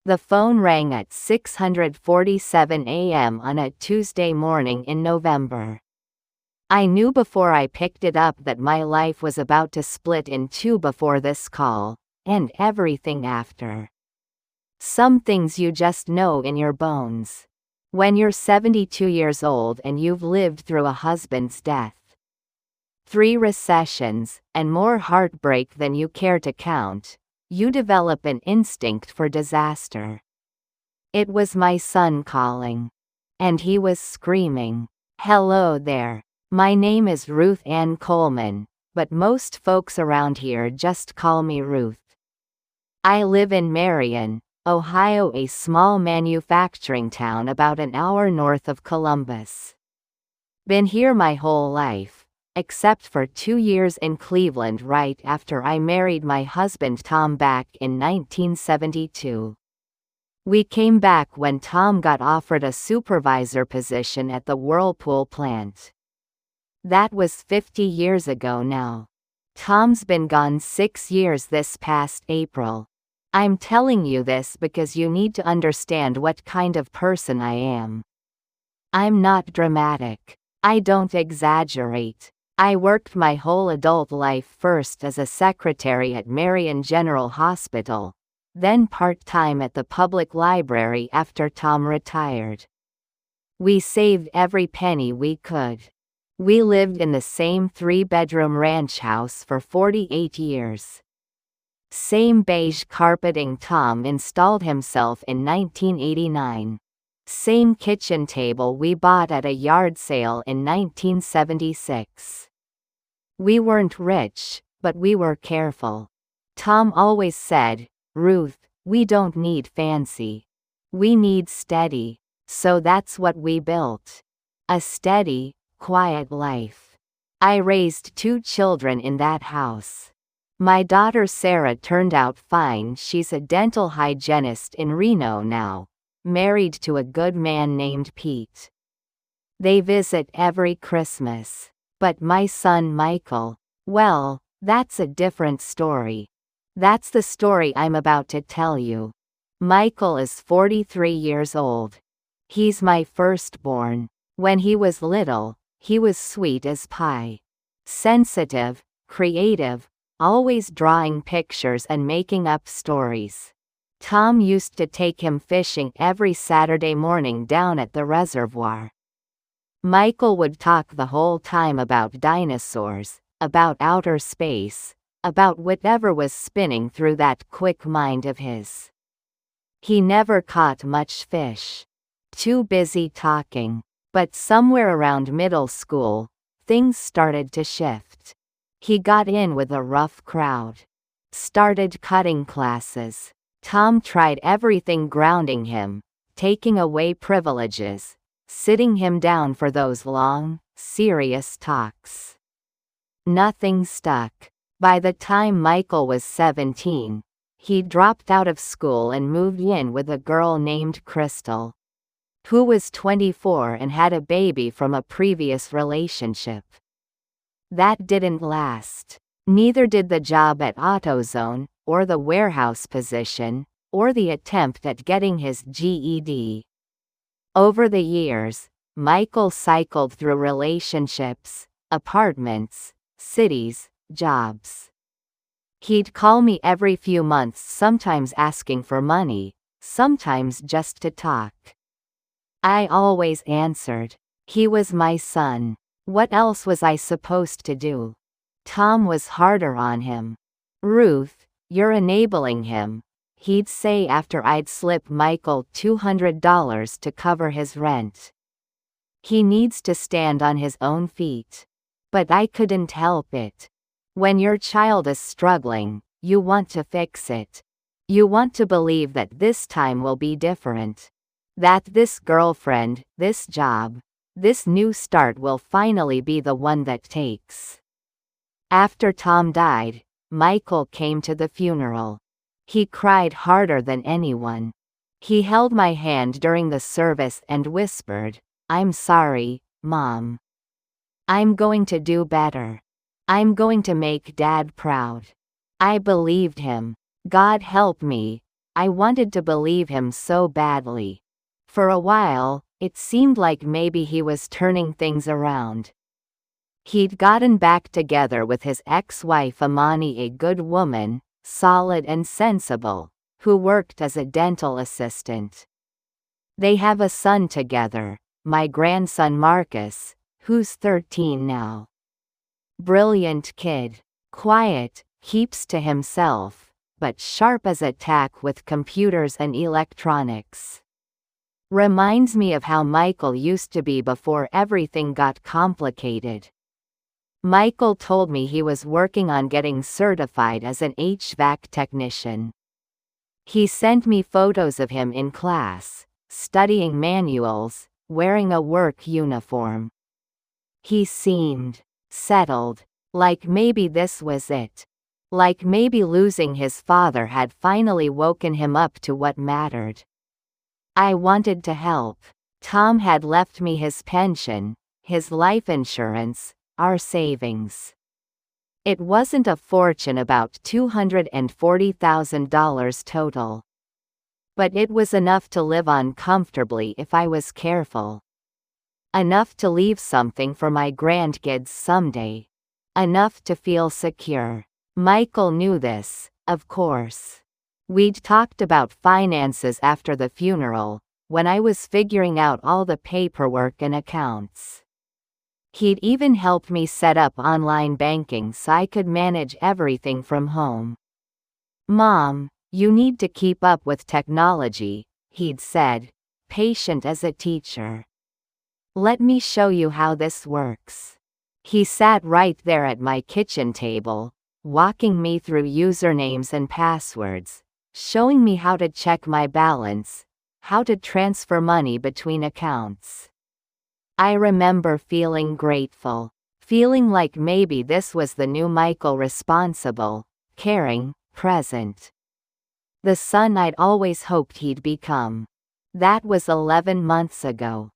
The phone rang at 6:47 a.m. on a Tuesday morning in November. I knew before I picked it up that my life was about to split in two before this call, and everything after. Some things you just know in your bones. When you're 72 years old and you've lived through a husband's death, 3 recessions, and more heartbreak than you care to count, you develop an instinct for disaster. It was my son calling. And he was screaming, "Hello there. My name is Ruth Ann Coleman, but most folks around here just call me Ruth. I live in Marion, Ohio, a small manufacturing town about an hour north of Columbus. Been here my whole life, except for 2 years in Cleveland right after I married my husband Tom back in 1972. We came back when Tom got offered a supervisor position at the Whirlpool plant. That was 50 years ago now. Tom's been gone 6 years this past April. I'm telling you this because you need to understand what kind of person I am. I'm not dramatic. I don't exaggerate. I worked my whole adult life first as a secretary at Marion General Hospital, then part-time at the public library after Tom retired. We saved every penny we could. We lived in the same 3-bedroom ranch house for 48 years. Same beige carpeting Tom installed himself in 1989. Same kitchen table we bought at a yard sale in 1976. We weren't rich, but we were careful. Tom always said, "Ruth, we don't need fancy. We need steady." So that's what we built. A steady, quiet life. I raised 2 children in that house. My daughter Sarah turned out fine. She's a dental hygienist in Reno now, married to a good man named Pete. They visit every Christmas. But my son Michael, well, that's a different story. That's the story I'm about to tell you. Michael is 43 years old. He's my firstborn. When he was little, he was sweet as pie. Sensitive, creative, always drawing pictures and making up stories. Tom used to take him fishing every Saturday morning down at the reservoir. Michael would talk the whole time about dinosaurs, about outer space, about whatever was spinning through that quick mind of his. He never caught much fish. Too busy talking. But somewhere around middle school, things started to shift. He got in with a rough crowd. Started cutting classes. Tom tried everything grounding him, taking away privileges, sitting him down for those long, serious talks. Nothing stuck. By the time Michael was 17, he dropped out of school and moved in with a girl named Crystal, who was 24 and had a baby from a previous relationship. That didn't last. Neither did the job at AutoZone, or the warehouse position, or the attempt at getting his GED. Over the years, Michael cycled through relationships, apartments, cities, jobs. He'd call me every few months, sometimes asking for money, sometimes just to talk. I always answered. He was my son. What else was I supposed to do? Tom was harder on him. "Ruth, you're enabling him," he'd say after I'd slip Michael $200 to cover his rent. "He needs to stand on his own feet." But I couldn't help it. When your child is struggling, you want to fix it. You want to believe that this time will be different. That this girlfriend, this job, this new start will finally be the one that takes. After Tom died, Michael came to the funeral. He cried harder than anyone. He held my hand during the service and whispered, "I'm sorry, Mom. I'm going to do better. I'm going to make Dad proud." I believed him. God help me, I wanted to believe him so badly. For a while, it seemed like maybe he was turning things around. He'd gotten back together with his ex-wife Amani, a good woman, solid and sensible, who worked as a dental assistant. They have a son together, my grandson Marcus, who's 13 now. Brilliant kid. Quiet, keeps to himself, but sharp as a tack with computers and electronics. Reminds me of how Michael used to be before everything got complicated. Michael told me he was working on getting certified as an HVAC technician. He sent me photos of him in class, studying manuals, wearing a work uniform. He seemed settled, like maybe this was it. Like maybe losing his father had finally woken him up to what mattered. I wanted to help. Tom had left me his pension, his life insurance, our savings. It wasn't a fortune, about $240,000 total. But it was enough to live on comfortably if I was careful. Enough to leave something for my grandkids someday. Enough to feel secure. Michael knew this, of course. We'd talked about finances after the funeral, when I was figuring out all the paperwork and accounts. He'd even helped me set up online banking so I could manage everything from home. "Mom, you need to keep up with technology," he'd said, patient as a teacher. "Let me show you how this works." He sat right there at my kitchen table, walking me through usernames and passwords, showing me how to check my balance, how to transfer money between accounts. I remember feeling grateful, feeling like maybe this was the new Michael, responsible, caring, present. The son I'd always hoped he'd become. That was 11 months ago.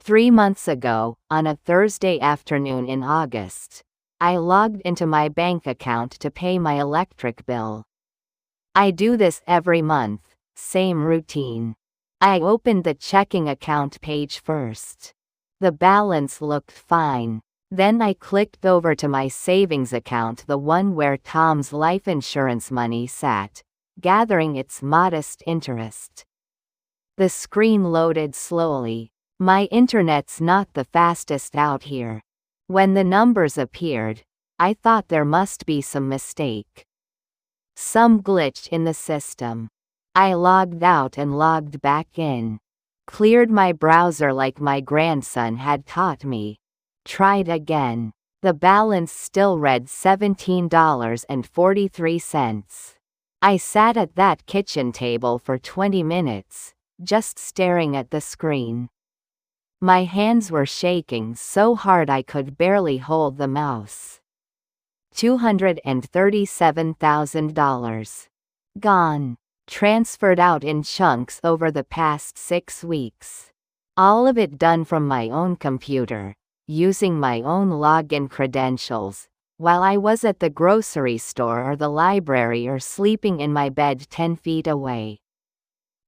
3 months ago, on a Thursday afternoon in August, I logged into my bank account to pay my electric bill. I do this every month, same routine. I opened the checking account page first. The balance looked fine. Then I clicked over to my savings account, the one where Tom's life insurance money sat, gathering its modest interest. The screen loaded slowly. My internet's not the fastest out here. When the numbers appeared, I thought there must be some mistake. Some glitch in the system. I logged out and logged back in. Cleared my browser like my grandson had taught me. Tried again. The balance still read $17.43. I sat at that kitchen table for 20 minutes, just staring at the screen. My hands were shaking so hard I could barely hold the mouse. $237,000. Gone. Transferred out in chunks over the past 6 weeks. All of it done from my own computer, using my own login credentials, while I was at the grocery store or the library or sleeping in my bed 10 feet away.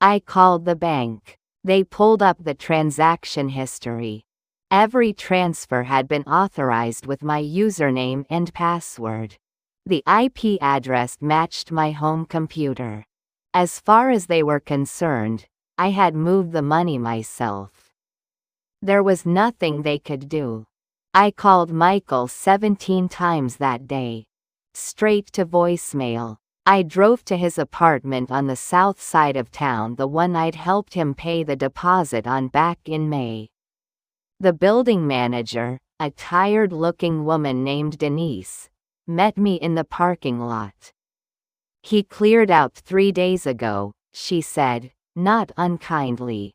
I called the bank. They pulled up the transaction history. Every transfer had been authorized with my username and password. The IP address matched my home computer. As far as they were concerned, I had moved the money myself. There was nothing they could do. I called Michael 17 times that day. Straight to voicemail. I drove to his apartment on the south side of town, the one I'd helped him pay the deposit on back in May. The building manager, a tired-looking woman named Denise, met me in the parking lot. "He cleared out 3 days ago," she said, not unkindly.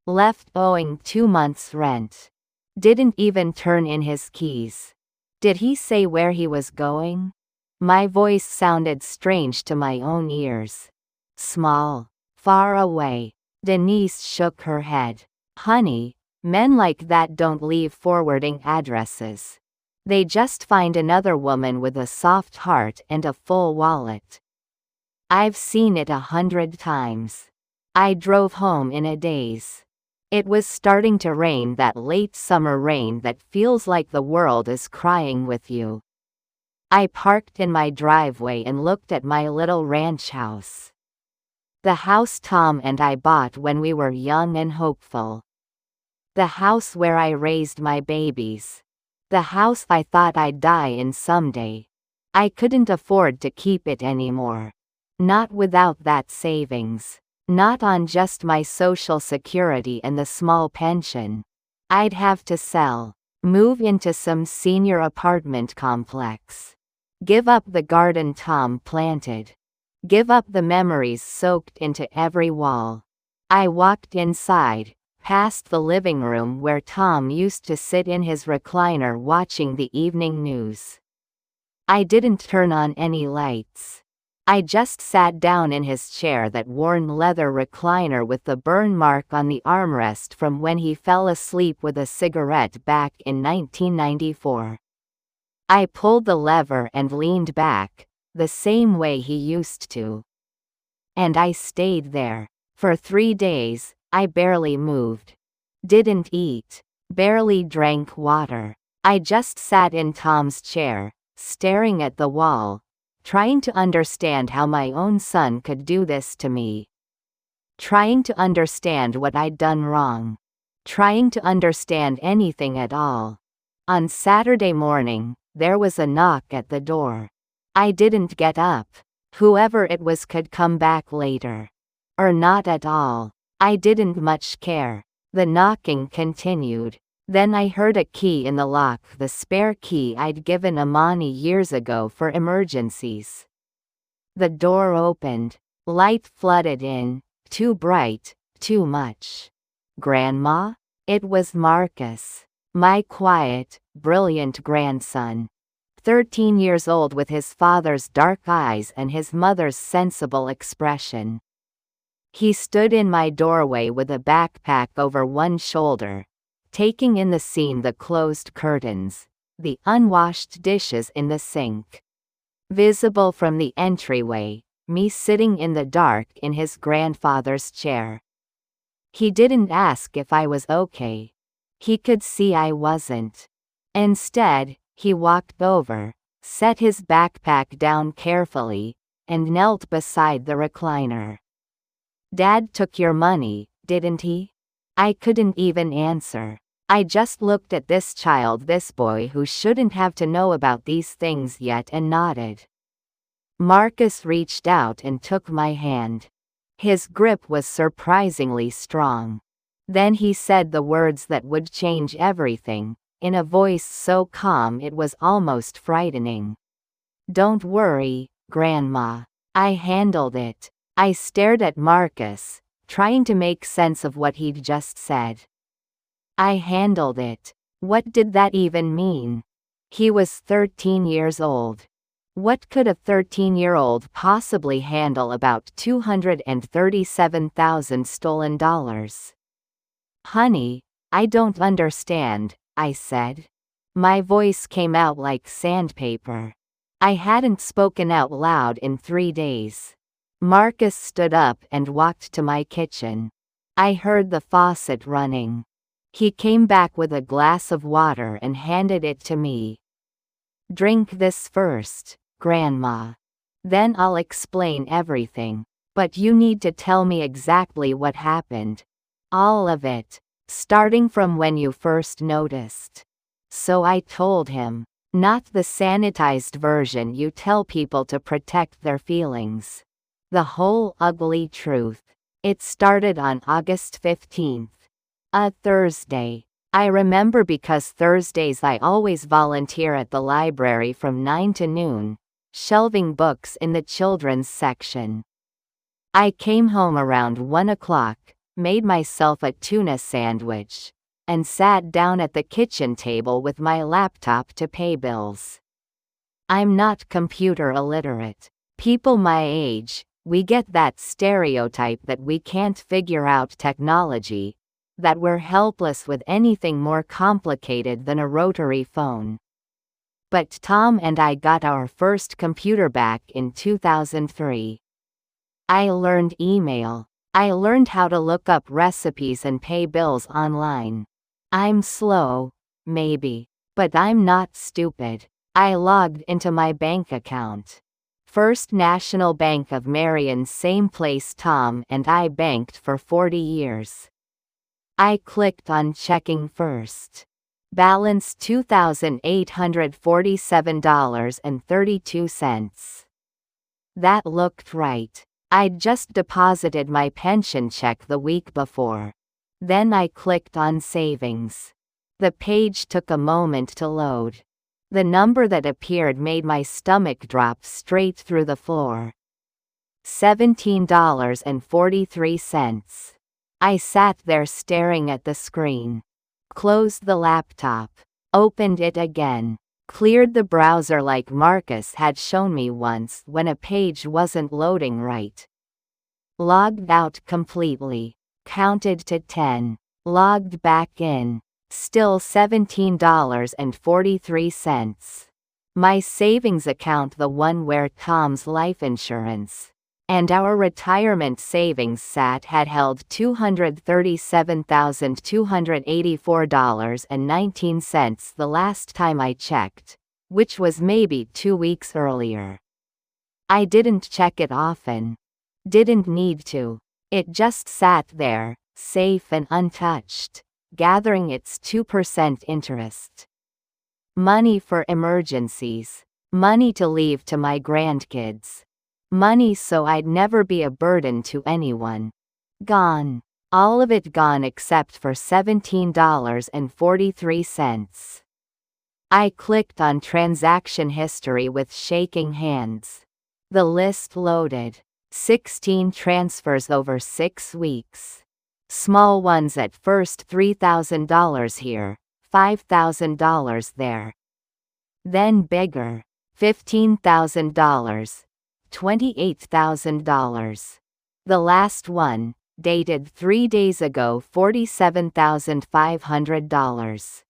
"Left owing 2 months' rent. Didn't even turn in his keys." "Did he say where he was going?" My voice sounded strange to my own ears. "Small. Far away." Denise shook her head. "Honey, men like that don't leave forwarding addresses. They just find another woman with a soft heart and a full wallet." I've seen it 100 times. I drove home in a daze. It was starting to rain, that late summer rain that feels like the world is crying with you. I parked in my driveway and looked at my little ranch house. The house Tom and I bought when we were young and hopeful. The house where I raised my babies. The house I thought I'd die in someday. I couldn't afford to keep it anymore. Not without that savings. Not on just my Social Security and the small pension. I'd have to sell. Move into some senior apartment complex. Give up the garden Tom planted. Give up the memories soaked into every wall. I walked inside, past the living room where Tom used to sit in his recliner watching the evening news. I didn't turn on any lights. I just sat down in his chair, that worn leather recliner with the burn mark on the armrest from when he fell asleep with a cigarette back in 1994. I pulled the lever and leaned back, the same way he used to. And I stayed there. For 3 days, I barely moved. Didn't eat. Barely drank water. I just sat in Tom's chair, staring at the wall, trying to understand how my own son could do this to me. Trying to understand what I'd done wrong. Trying to understand anything at all. On Saturday morning, there was a knock at the door. I didn't get up. Whoever it was could come back later. Or not at all. I didn't much care. The knocking continued. Then I heard a key in the lock, the spare key I'd given Amani years ago for emergencies. The door opened. Light flooded in. Too bright, too much. Grandma? It was Marcus. My quiet, brilliant grandson. 13 years old, with his father's dark eyes and his mother's sensible expression. He stood in my doorway with a backpack over one shoulder, taking in the scene, the closed curtains, the unwashed dishes in the sink. Visible from the entryway, me sitting in the dark in his grandfather's chair. He didn't ask if I was okay. He could see I wasn't. Instead, he walked over, set his backpack down carefully, and knelt beside the recliner. "Dad took your money, didn't he?" I couldn't even answer. I just looked at this child, this boy who shouldn't have to know about these things yet, and nodded. Marcus reached out and took my hand. His grip was surprisingly strong. Then he said the words that would change everything, in a voice so calm it was almost frightening. "Don't worry, Grandma. I handled it." I stared at Marcus, trying to make sense of what he'd just said. I handled it. What did that even mean? He was 13 years old. What could a 13-year-old possibly handle about $237,000 stolen dollars? "Honey, I don't understand," I said. My voice came out like sandpaper. I hadn't spoken out loud in 3 days. Marcus stood up and walked to my kitchen. I heard the faucet running. He came back with a glass of water and handed it to me. "Drink this first, Grandma. Then I'll explain everything. But you need to tell me exactly what happened. All of it, starting from when you first noticed." So I told him. Not the sanitized version you tell people to protect their feelings. The whole ugly truth. It started on August 15th. A Thursday. I remember because Thursdays I always volunteer at the library from 9 to noon, shelving books in the children's section. I came home around 1 o'clock, made myself a tuna sandwich, and sat down at the kitchen table with my laptop to pay bills. I'm not computer illiterate. People my age, we get that stereotype that we can't figure out technology, that we're helpless with anything more complicated than a rotary phone. But Tom and I got our first computer back in 2003. I learned email. I learned how to look up recipes and pay bills online. I'm slow, maybe, but I'm not stupid. I logged into my bank account. First National Bank of Marion, same place Tom and I banked for 40 years. I clicked on checking first. Balance $2,847.32. That looked right. I'd just deposited my pension check the week before. Then I clicked on savings. The page took a moment to load. The number that appeared made my stomach drop straight through the floor. $17.43. I sat there staring at the screen. Closed the laptop. Opened it again. Cleared the browser like Marcus had shown me once when a page wasn't loading right. Logged out completely. Counted to 10. Logged back in. Still $17.43. My savings account, the one where Tom's life insurance and our retirement savings sat, had held $237,284.19 the last time I checked, which was maybe 2 weeks earlier. I didn't check it often. Didn't need to. It just sat there, safe and untouched, gathering its 2% interest. Money for emergencies. Money to leave to my grandkids. Money so I'd never be a burden to anyone. Gone. All of it gone except for $17.43. I clicked on transaction history with shaking hands. The list loaded. 16 transfers over 6 weeks. Small ones at first, $3,000 here, $5,000 there. Then bigger, $15,000, $28,000. The last one, dated 3 days ago, $47,500.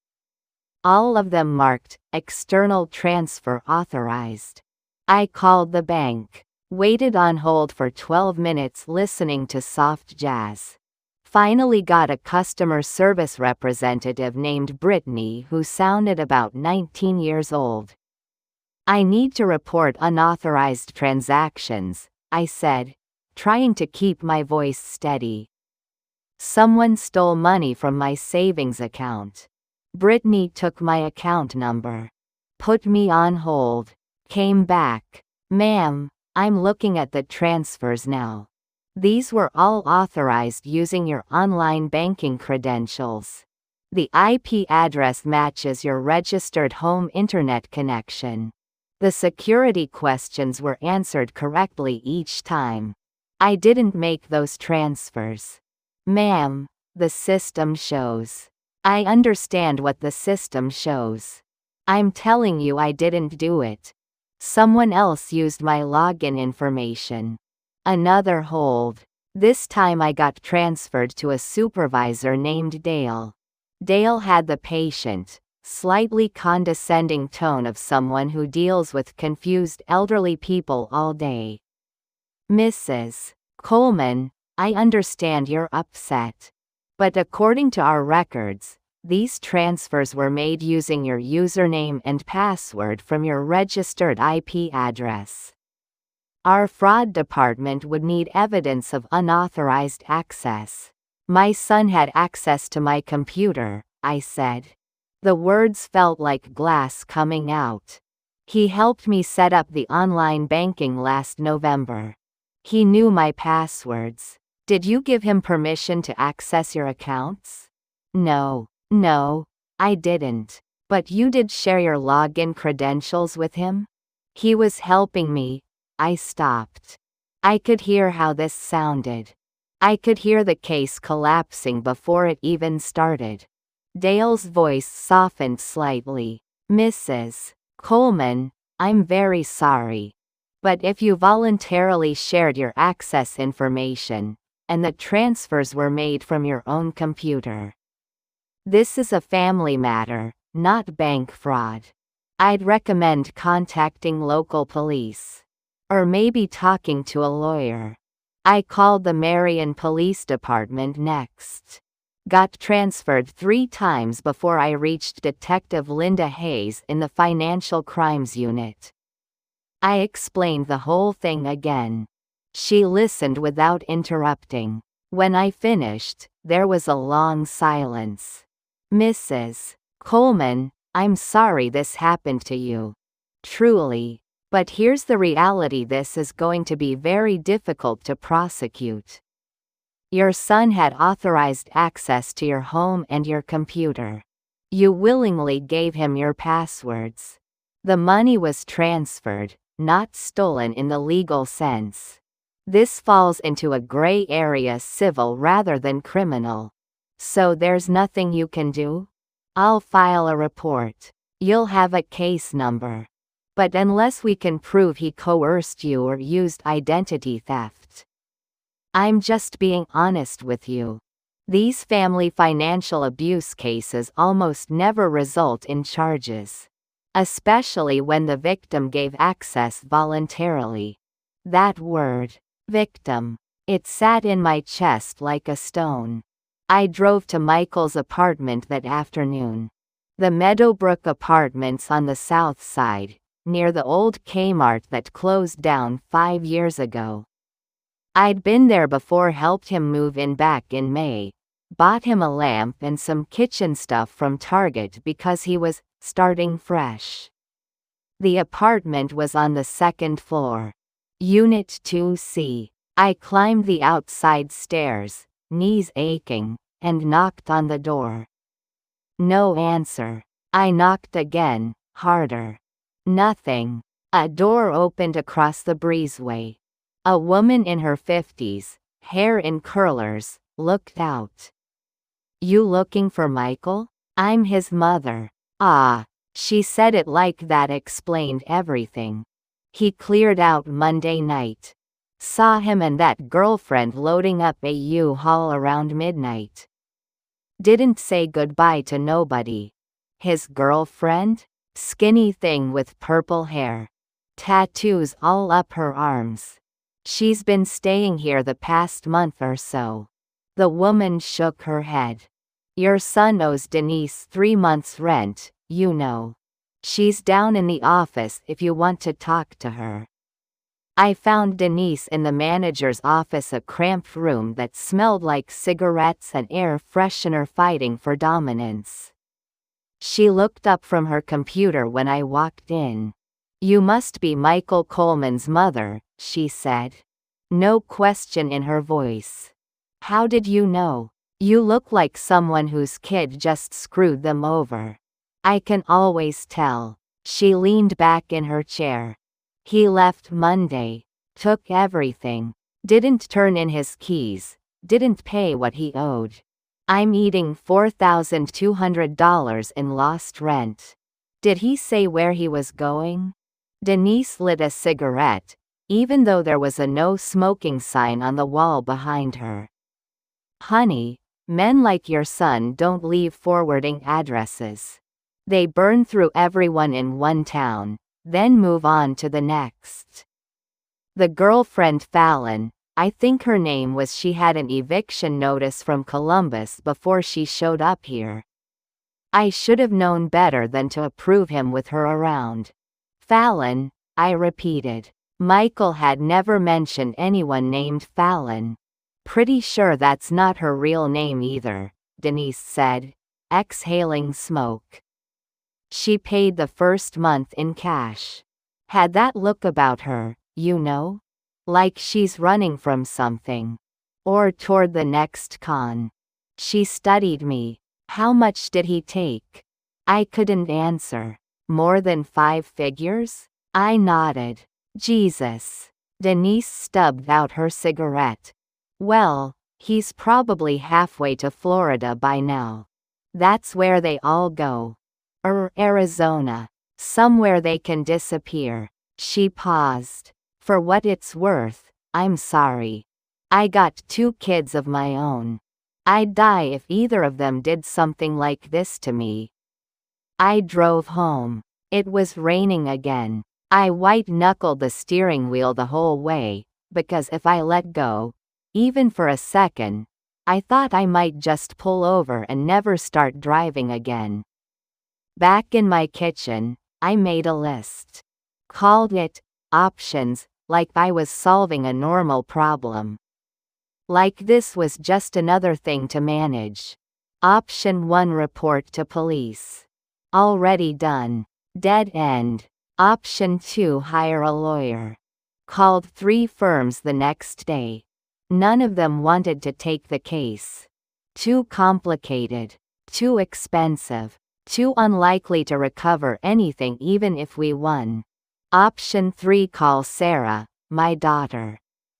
All of them marked, external transfer authorized. I called the bank. Waited on hold for 12 minutes listening to soft jazz. Finally got a customer service representative named Brittany who sounded about 19 years old. I need to report unauthorized transactions, I said, trying to keep my voice steady. Someone stole money from my savings account. Brittany took my account number. Put me on hold. Came back. Ma'am, I'm looking at the transfers now. These were all authorized using your online banking credentials. The IP address matches your registered home internet connection. The security questions were answered correctly each time. I didn't make those transfers. Ma'am, the system shows. I understand what the system shows. I'm telling you I didn't do it. Someone else used my login information. Another hold. This time I got transferred to a supervisor named Dale. Dale had the patient, slightly condescending tone of someone who deals with confused elderly people all day. Mrs. Coleman, I understand you're upset. But according to our records, these transfers were made using your username and password from your registered IP address. Our fraud department would need evidence of unauthorized access. My son had access to my computer, I said. The words felt like glass coming out. He helped me set up the online banking last November. He knew my passwords. Did you give him permission to access your accounts? No, I didn't. But you did share your login credentials with him? He was helping me. I stopped. I could hear how this sounded. I could hear the case collapsing before it even started. Dale's voice softened slightly. Mrs. Coleman, I'm very sorry. But if you voluntarily shared your access information, and the transfers were made from your own computer. This is a family matter, not bank fraud. I'd recommend contacting local police. Or maybe talking to a lawyer. I called the Marion Police Department next. Got transferred 3 times before I reached Detective Linda Hayes in the Financial Crimes Unit. I explained the whole thing again. She listened without interrupting. When I finished, there was a long silence. Mrs. Coleman, I'm sorry this happened to you. Truly. But here's the reality: this is going to be very difficult to prosecute. Your son had authorized access to your home and your computer. You willingly gave him your passwords. The money was transferred, not stolen in the legal sense. This falls into a gray area, civil rather than criminal. So there's nothing you can do? I'll file a report. You'll have a case number. But unless we can prove he coerced you or used identity theft. I'm just being honest with you. These family financial abuse cases almost never result in charges. Especially when the victim gave access voluntarily. That word, victim, it sat in my chest like a stone. I drove to Michael's apartment that afternoon. The Meadowbrook Apartments on the south side, near the old Kmart that closed down 5 years ago. I'd been there before, helped him move in back in May, bought him a lamp and some kitchen stuff from Target because he was starting fresh. The apartment was on the 2nd floor. Unit 2C. I climbed the outside stairs, knees aching, and knocked on the door. No answer. I knocked again, harder. Nothing. A door opened across the breezeway. A woman in her 50s, hair in curlers, looked out. You looking for Michael? I'm his mother. Ah. She said it like that explained everything. He cleared out Monday night. Saw him and that girlfriend loading up a U-Haul around midnight. Didn't say goodbye to nobody. His girlfriend? Skinny thing with purple hair. Tattoos all up her arms. She's been staying here the past month or so. The woman shook her head. Your son owes Denise 3 months' rent, you know. She's down in the office if you want to talk to her. I found Denise in the manager's office, a cramped room that smelled like cigarettes and air freshener fighting for dominance. She looked up from her computer when I walked in. You must be Michael Coleman's mother, she said. No question in her voice. How did you know? You look like someone whose kid just screwed them over. I can always tell. She leaned back in her chair. He left Monday. Took everything. Didn't turn in his keys. Didn't pay what he owed. I'm eating $4,200 in lost rent. Did he say where he was going? Denise lit a cigarette, even though there was a no smoking sign on the wall behind her. Honey, men like your son don't leave forwarding addresses. They burn through everyone in one town, then move on to the next. The girlfriend Fallon, I think her name was, she had an eviction notice from Columbus before she showed up here. I should have known better than to approve him with her around. Fallon, I repeated. Michael had never mentioned anyone named Fallon. Pretty sure that's not her real name either, Denise said, exhaling smoke. She paid the first month in cash. Had that look about her, you know? Like she's running from something. Or toward the next con. She studied me. How much did he take? I couldn't answer. More than 5 figures? I nodded. Jesus. Denise stubbed out her cigarette. Well, he's probably halfway to Florida by now. That's where they all go. Arizona. Somewhere they can disappear. She paused. For what it's worth, I'm sorry. I got 2 kids of my own. I'd die if either of them did something like this to me. I drove home. It was raining again. I white-knuckled the steering wheel the whole way, because if I let go, even for a second, I thought I might just pull over and never start driving again. Back in my kitchen, I made a list. Called it options, like I was solving a normal problem. Like this was just another thing to manage. Option 1, report to police. Already done. Dead end. Option 2, hire a lawyer. Called 3 firms the next day. None of them wanted to take the case. Too complicated. Too expensive. Too unlikely to recover anything even if we won. Option 3, call Sarah, my daughter.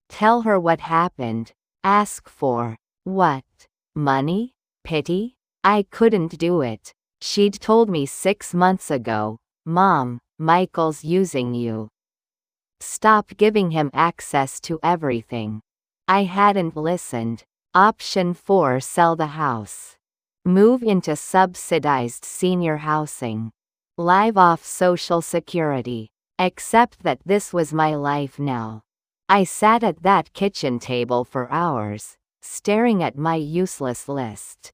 Tell her what happened. Ask for what? Money? Pity? I couldn't do it. She'd told me 6 months ago, Mom, Michael's using you. Stop giving him access to everything. I hadn't listened. Option 4, sell the house. Move into subsidized senior housing. Live off Social Security. Except that this was my life now. I sat at that kitchen table for hours, staring at my useless list.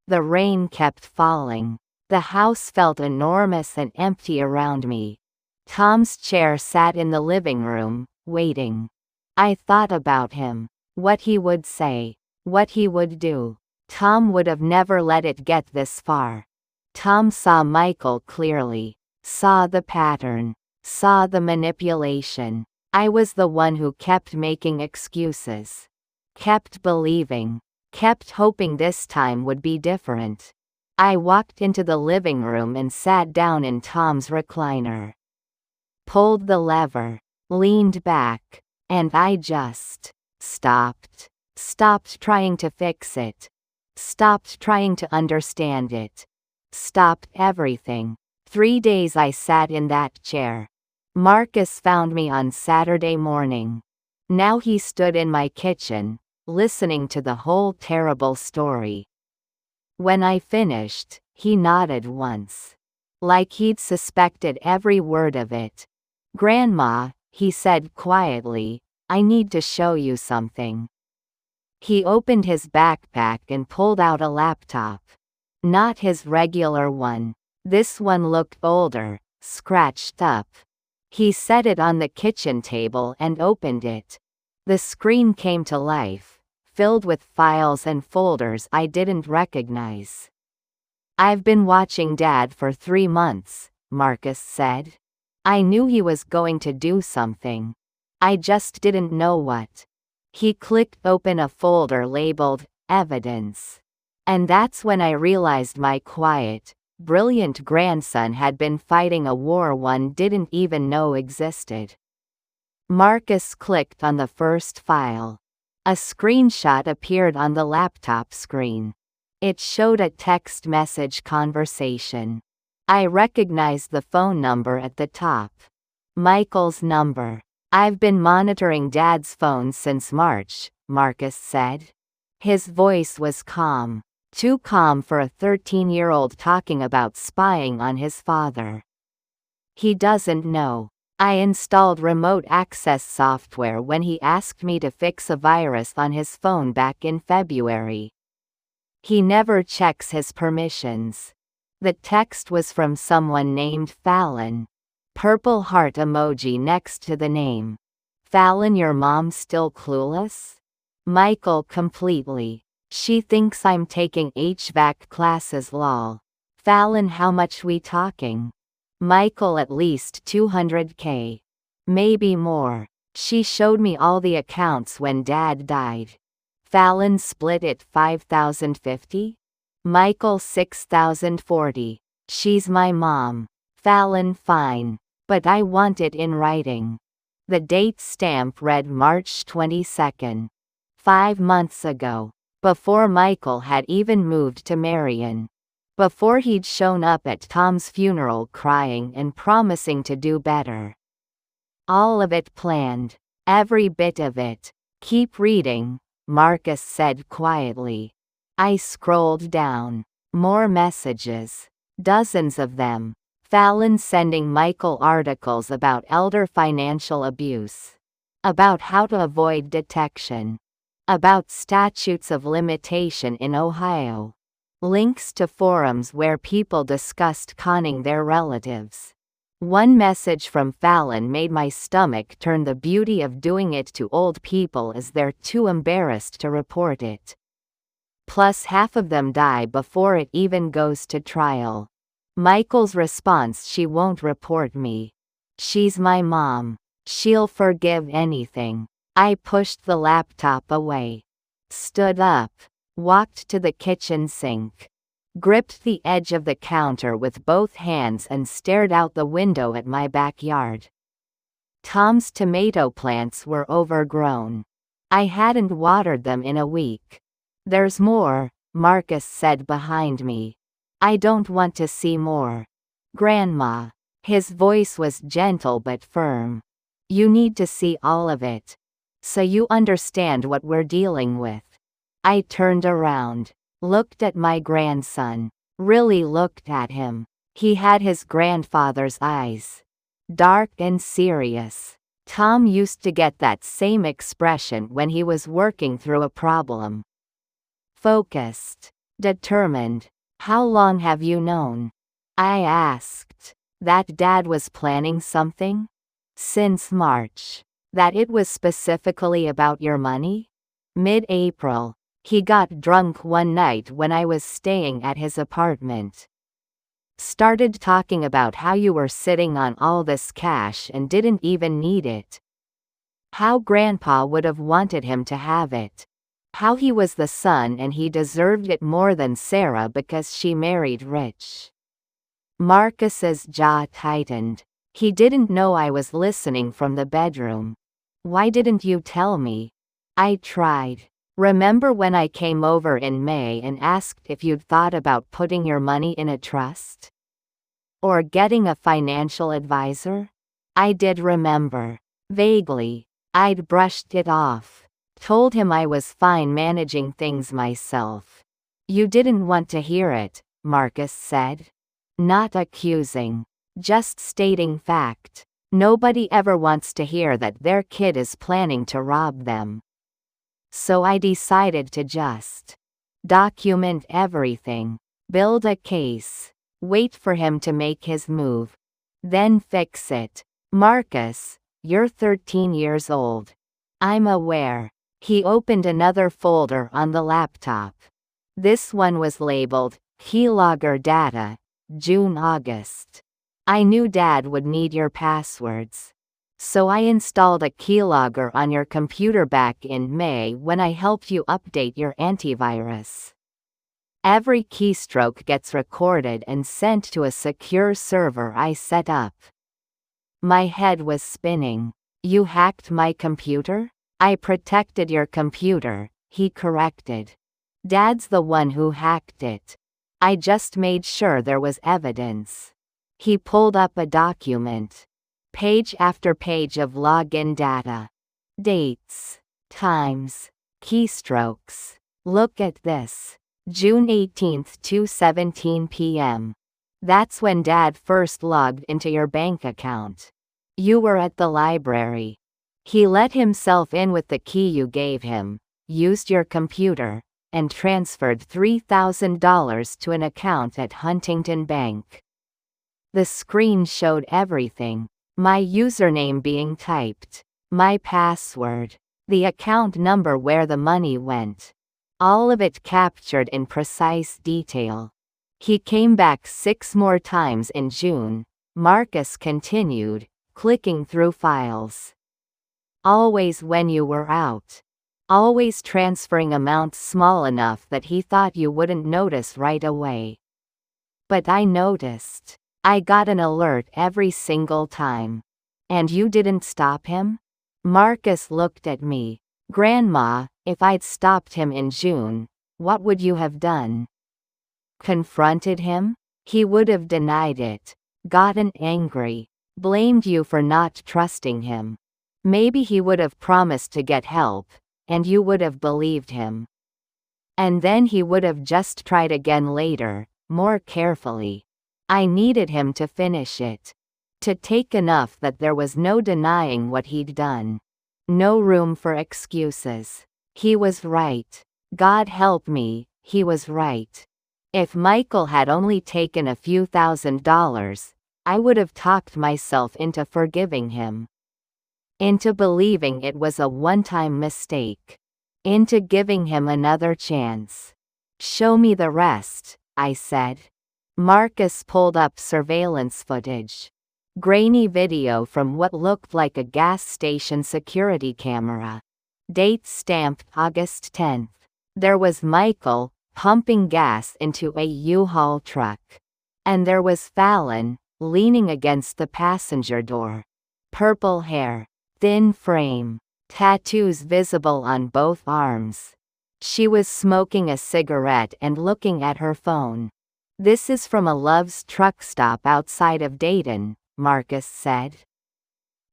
The rain kept falling. The house felt enormous and empty around me. Tom's chair sat in the living room, waiting. I thought about him. What he would say. What he would do. Tom would have never let it get this far. Tom saw Michael clearly. Saw the pattern. Saw the manipulation. I was the one who kept making excuses. Kept believing. Kept hoping this time would be different. I walked into the living room and sat down in Tom's recliner. Pulled the lever. Leaned back. And I just stopped. Stopped trying to fix it. Stopped trying to understand it. Stopped everything. 3 days I sat in that chair. Marcus found me on Saturday morning. Now he stood in my kitchen, listening to the whole terrible story. When I finished, he nodded once. Like he'd suspected every word of it. Grandma, he said quietly, I need to show you something. He opened his backpack and pulled out a laptop. Not his regular one. This one looked older, scratched up. He set it on the kitchen table and opened it. The screen came to life, filled with files and folders I didn't recognize. I've been watching Dad for 3 months, Marcus said. I knew he was going to do something. I just didn't know what. He clicked open a folder labeled, Evidence. And that's when I realized my quiet, brilliant grandson had been fighting a war one didn't even know existed. Marcus clicked on the first file. A screenshot appeared on the laptop screen. It showed a text message conversation. I recognized the phone number at the top. Michael's number. I've been monitoring Dad's phone since March, Marcus said. His voice was calm. Too calm for a 13-year-old talking about spying on his father. He doesn't know. I installed remote access software when he asked me to fix a virus on his phone back in February. He never checks his permissions. The text was from someone named Fallon. Purple heart emoji next to the name. Fallon, your mom still clueless? Michael, completely. She thinks I'm taking HVAC classes lol. Fallon, how much we talking? Michael, at least 200K. Maybe more. She showed me all the accounts when Dad died. Fallon, split it 5,050? Michael, 6,040. She's my mom. Fallon, fine. But I want it in writing. The date stamp read March 22nd. 5 months ago. Before Michael had even moved to Marion. Before he'd shown up at Tom's funeral crying and promising to do better. All of it planned. Every bit of it. Keep reading, Marcus said quietly. I scrolled down. More messages. Dozens of them. Fallon sending Michael articles about elder financial abuse. About how to avoid detection. About statutes of limitation in Ohio. Links to forums where people discussed conning their relatives. One message from Fallon made my stomach turn. The beauty of doing it to old people is they're too embarrassed to report it. Plus half of them die before it even goes to trial. Michael's response: she won't report me. She's my mom. She'll forgive anything. I pushed the laptop away. Stood up. Walked to the kitchen sink. Gripped the edge of the counter with both hands and stared out the window at my backyard. Tom's tomato plants were overgrown. I hadn't watered them in a week. There's more, Marcus said behind me. I don't want to see more. Grandma. His voice was gentle but firm. You need to see all of it. So you understand what we're dealing with. I turned around. Looked at my grandson. Really looked at him. He had his grandfather's eyes. Dark and serious. Tom used to get that same expression when he was working through a problem. Focused. Determined. How long have you known? I asked. That Dad was planning something? Since March. That it was specifically about your money? Mid-April. He got drunk one night when I was staying at his apartment. Started talking about how you were sitting on all this cash and didn't even need it. How Grandpa would have wanted him to have it. How he was the son and he deserved it more than Sarah because she married rich. Marcus's jaw tightened. He didn't know I was listening from the bedroom. Why didn't you tell me? I tried. Remember when I came over in May and asked if you'd thought about putting your money in a trust? Or getting a financial advisor? I did remember. Vaguely. I'd brushed it off. Told him I was fine managing things myself. You didn't want to hear it, Marcus said. Not accusing. Just stating fact. Nobody ever wants to hear that their kid is planning to rob them. So I decided to just document everything. Build a case. Wait for him to make his move. Then fix it. Marcus, you're 13 years old. I'm aware. He opened another folder on the laptop. This one was labeled Keylogger Data, June-August. I knew Dad would need your passwords. So I installed a keylogger on your computer back in May when I helped you update your antivirus. Every keystroke gets recorded and sent to a secure server I set up. My head was spinning. You hacked my computer? I protected your computer, he corrected. Dad's the one who hacked it. I just made sure there was evidence. He pulled up a document. Page after page of login data. Dates. Times. Keystrokes. Look at this. June 18, 2:17 p.m. That's when Dad first logged into your bank account. You were at the library. He let himself in with the key you gave him, used your computer, and transferred $3,000 to an account at Huntington Bank. The screen showed everything. My username being typed. My password. The account number where the money went. All of it captured in precise detail. He came back 6 more times in June, Marcus continued, clicking through files. Always when you were out. Always transferring amounts small enough that he thought you wouldn't notice right away. But I noticed. I got an alert every single time. And you didn't stop him? Marcus looked at me. Grandma, if I'd stopped him in June, what would you have done? Confronted him? He would have denied it. Gotten angry. Blamed you for not trusting him. Maybe he would have promised to get help, and you would have believed him. And then he would have just tried again later, more carefully. I needed him to finish it. To take enough that there was no denying what he'd done. No room for excuses. He was right. God help me, he was right. If Michael had only taken a few $1,000s, I would have talked myself into forgiving him. Into believing it was a one-time mistake. Into giving him another chance. Show me the rest, I said. Marcus pulled up surveillance footage. Grainy video from what looked like a gas station security camera. Date stamped August 10th. There was Michael, pumping gas into a U-Haul truck. And there was Fallon, leaning against the passenger door. Purple hair. Thin frame. Tattoos visible on both arms. She was smoking a cigarette and looking at her phone. This is from a Love's truck stop outside of Dayton, Marcus said.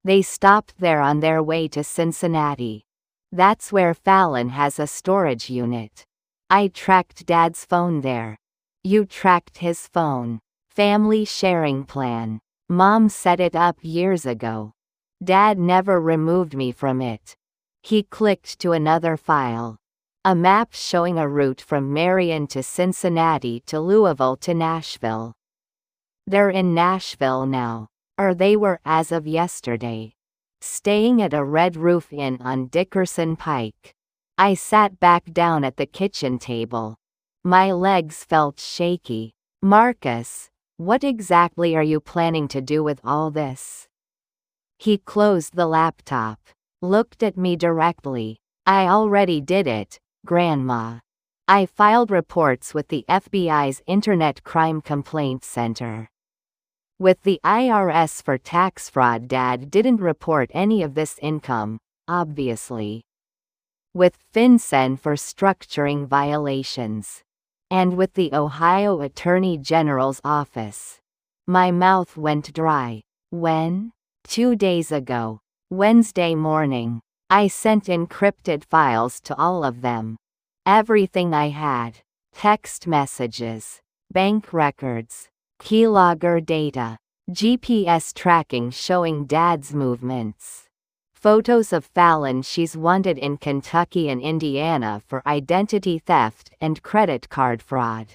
They stopped there on their way to Cincinnati. That's where Fallon has a storage unit. I tracked Dad's phone there. You tracked his phone. Family sharing plan. Mom set it up years ago. Dad never removed me from it. He clicked to another file. A map showing a route from Marion to Cincinnati to Louisville to Nashville. They're in Nashville now. Or they were as of yesterday. Staying at a Red Roof Inn on Dickerson Pike. I sat back down at the kitchen table. My legs felt shaky. Marcus, what exactly are you planning to do with all this? He closed the laptop. Looked at me directly. I already did it, Grandma. I filed reports with the FBI's Internet Crime Complaint Center. With the IRS for tax fraud. Dad didn't report any of this income, obviously. With FinCEN for structuring violations. And with the Ohio Attorney General's office. My mouth went dry. When? 2 days ago. Wednesday morning. I sent encrypted files to all of them. Everything I had. Text messages. Bank records. Keylogger data. GPS tracking showing Dad's movements. Photos of Fallon. She's wanted in Kentucky and Indiana for identity theft and credit card fraud.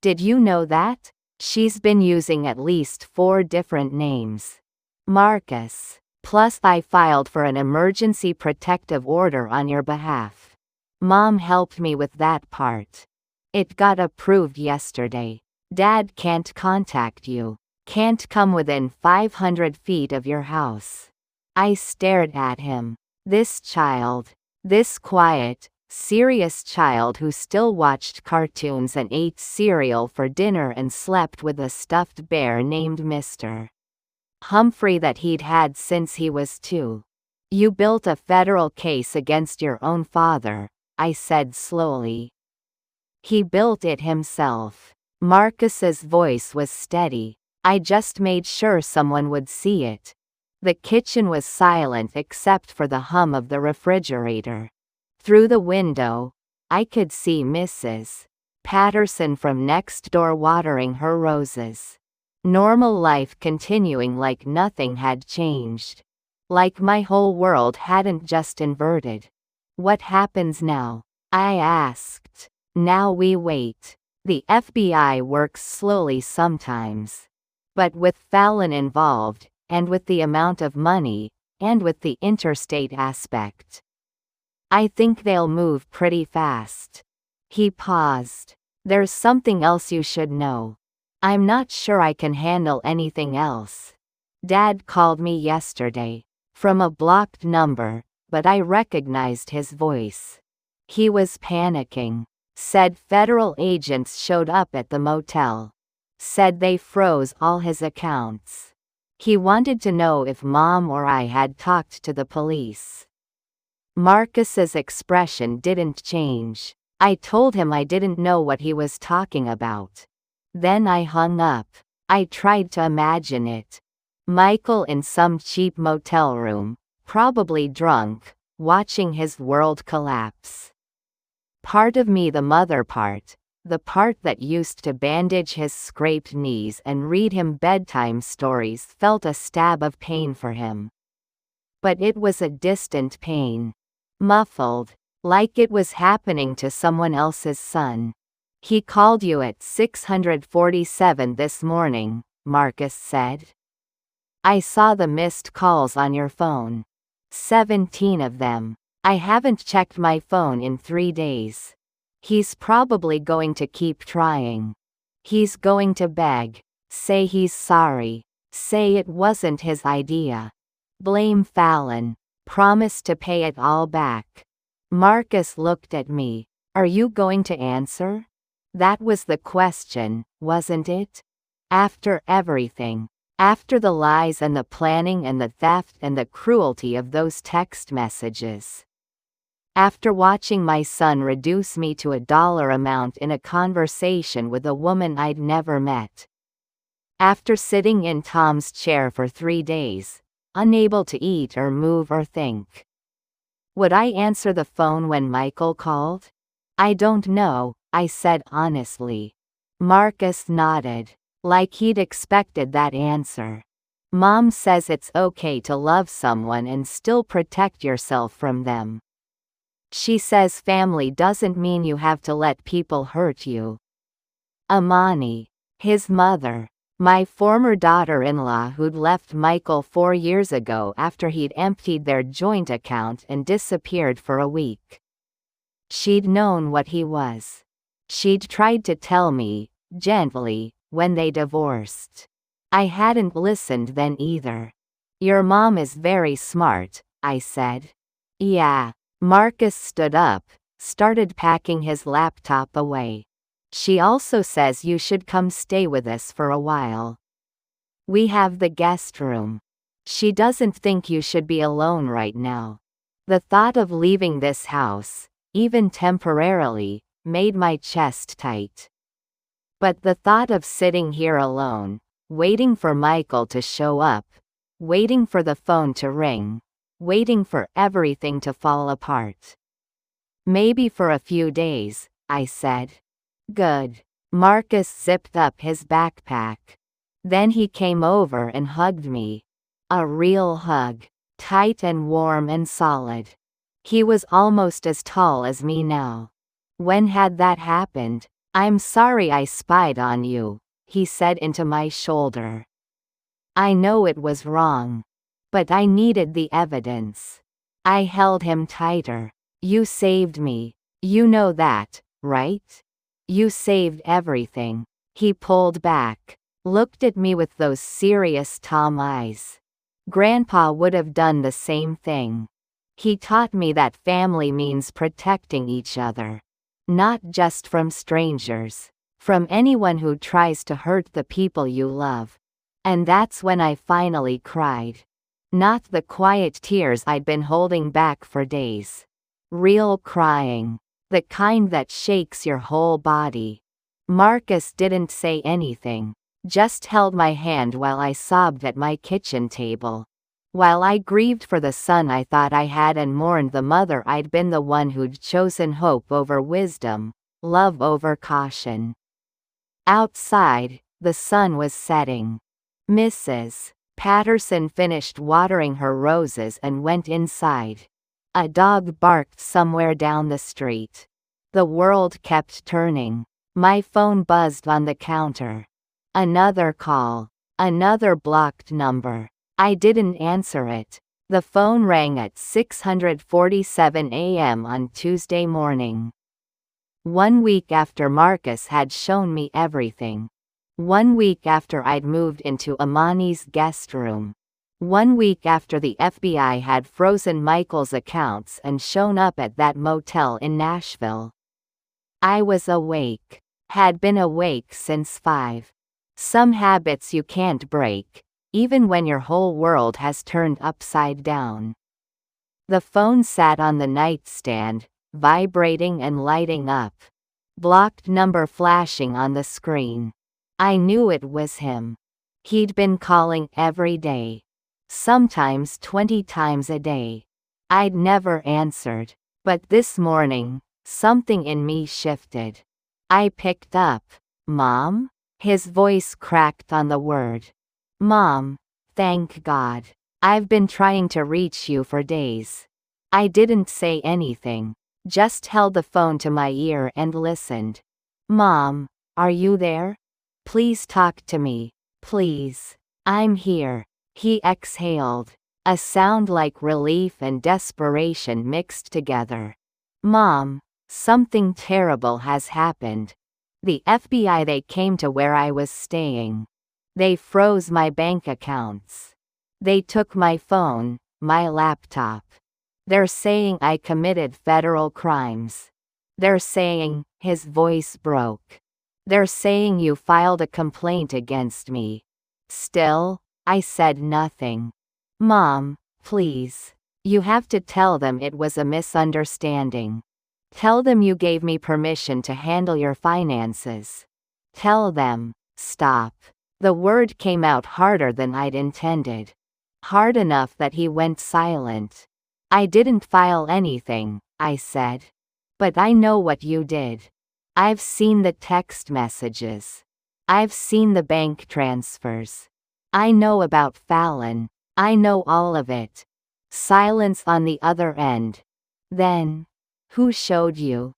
Did you know that? She's been using at least 4 different names. Marcus. Plus I filed for an emergency protective order on your behalf. Mom helped me with that part. It got approved yesterday. Dad can't contact you. Can't come within 500 feet of your house. I stared at him. This child. This quiet, serious child who still watched cartoons and ate cereal for dinner and slept with a stuffed bear named Mr. Humphrey that he'd had since he was 2. You built a federal case against your own father, I said slowly. He built it himself. Marcus's voice was steady. I just made sure someone would see it. The kitchen was silent except for the hum of the refrigerator. Through the window, I could see Mrs. Patterson from next door watering her roses. Normal life continuing like nothing had changed. Like my whole world hadn't just inverted. What happens now? I asked. Now we wait. The FBI works slowly sometimes. But with Fallon involved, and with the amount of money, and with the interstate aspect, I think they'll move pretty fast. He paused. There's something else you should know. I'm not sure I can handle anything else. Dad called me yesterday. From a blocked number, but I recognized his voice. He was panicking. Said federal agents showed up at the motel. Said they froze all his accounts. He wanted to know if Mom or I had talked to the police. Marcus's expression didn't change. I told him I didn't know what he was talking about. Then I hung up. I tried to imagine it. Michael in some cheap motel room, probably drunk, watching his world collapse. Part of me, the mother part, the part that used to bandage his scraped knees and read him bedtime stories, felt a stab of pain for him. But it was a distant pain. Muffled, like it was happening to someone else's son. He called you at 647 this morning, Marcus said. I saw the missed calls on your phone. 17 of them. I haven't checked my phone in 3 days. He's probably going to keep trying. He's going to beg, say he's sorry, say it wasn't his idea. Blame Fallon, promise to pay it all back. Marcus looked at me. Are you going to answer? That was the question, wasn't it? After everything. After the lies and the planning and the theft and the cruelty of those text messages. After watching my son reduce me to a dollar amount in a conversation with a woman I'd never met. After sitting in Tom's chair for 3 days, unable to eat or move or think. Would I answer the phone when Michael called? I don't know, I said honestly. Marcus nodded, like he'd expected that answer. Mom says it's okay to love someone and still protect yourself from them. She says family doesn't mean you have to let people hurt you. Amani, his mother, my former daughter-in-law who'd left Michael 4 years ago after he'd emptied their joint account and disappeared for a week. She'd known what he was. She'd tried to tell me, gently, when they divorced. I hadn't listened then either. Your mom is very smart, I said. Yeah. Marcus stood up, started packing his laptop away. She also says you should come stay with us for a while. We have the guest room. She doesn't think you should be alone right now. The thought of leaving this house, even temporarily, made my chest tight. But the thought of sitting here alone, waiting for Michael to show up, waiting for the phone to ring, waiting for everything to fall apart. Maybe for a few days, I said. Good. Marcus zipped up his backpack. Then he came over and hugged me. A real hug. Tight and warm and solid. He was almost as tall as me now. When had that happened? I'm sorry I spied on you, he said into my shoulder. I know it was wrong. But I needed the evidence. I held him tighter. You saved me. You know that, right? You saved everything. He pulled back, looked at me with those serious Tom eyes. Grandpa would have done the same thing. He taught me that family means protecting each other. Not just from strangers. From anyone who tries to hurt the people you love. And that's when I finally cried. Not the quiet tears I'd been holding back for days. Real crying. The kind that shakes your whole body. Marcus didn't say anything, just held my hand while I sobbed at my kitchen table. While I grieved for the son I thought I had and mourned the mother I'd been, the one who'd chosen hope over wisdom, love over caution. Outside, the sun was setting. Mrs. Patterson finished watering her roses and went inside. A dog barked somewhere down the street. The world kept turning. My phone buzzed on the counter. Another call. Another blocked number. I didn't answer it. The phone rang at 6:47 a.m. on Tuesday morning. 1 week after Marcus had shown me everything. 1 week after I'd moved into Amani's guest room. 1 week after the FBI had frozen Michael's accounts and shown up at that motel in Nashville. I was awake. Had been awake since 5. Some habits you can't break, even when your whole world has turned upside down. The phone sat on the nightstand, vibrating and lighting up. Blocked number flashing on the screen. I knew it was him. He'd been calling every day. Sometimes 20 times a day. I'd never answered. But this morning, something in me shifted. I picked up. Mom? His voice cracked on the word. Mom, thank God. I've been trying to reach you for days. I didn't say anything, just held the phone to my ear and listened. Mom, are you there? Please talk to me, please. I'm here. He exhaled, a sound like relief and desperation mixed together. Mom, something terrible has happened. The FBI, they came to where I was staying. They froze my bank accounts. They took my phone, my laptop. They're saying I committed federal crimes. They're saying, his voice broke. They're saying you filed a complaint against me. Still, I said nothing. Mom, please. You have to tell them it was a misunderstanding. Tell them you gave me permission to handle your finances. Tell them. Stop. The word came out harder than I'd intended. Hard enough that he went silent. I didn't file anything, I said. But I know what you did. I've seen the text messages. I've seen the bank transfers. I know about Fallon. I know all of it. Silence on the other end. Then, who showed you?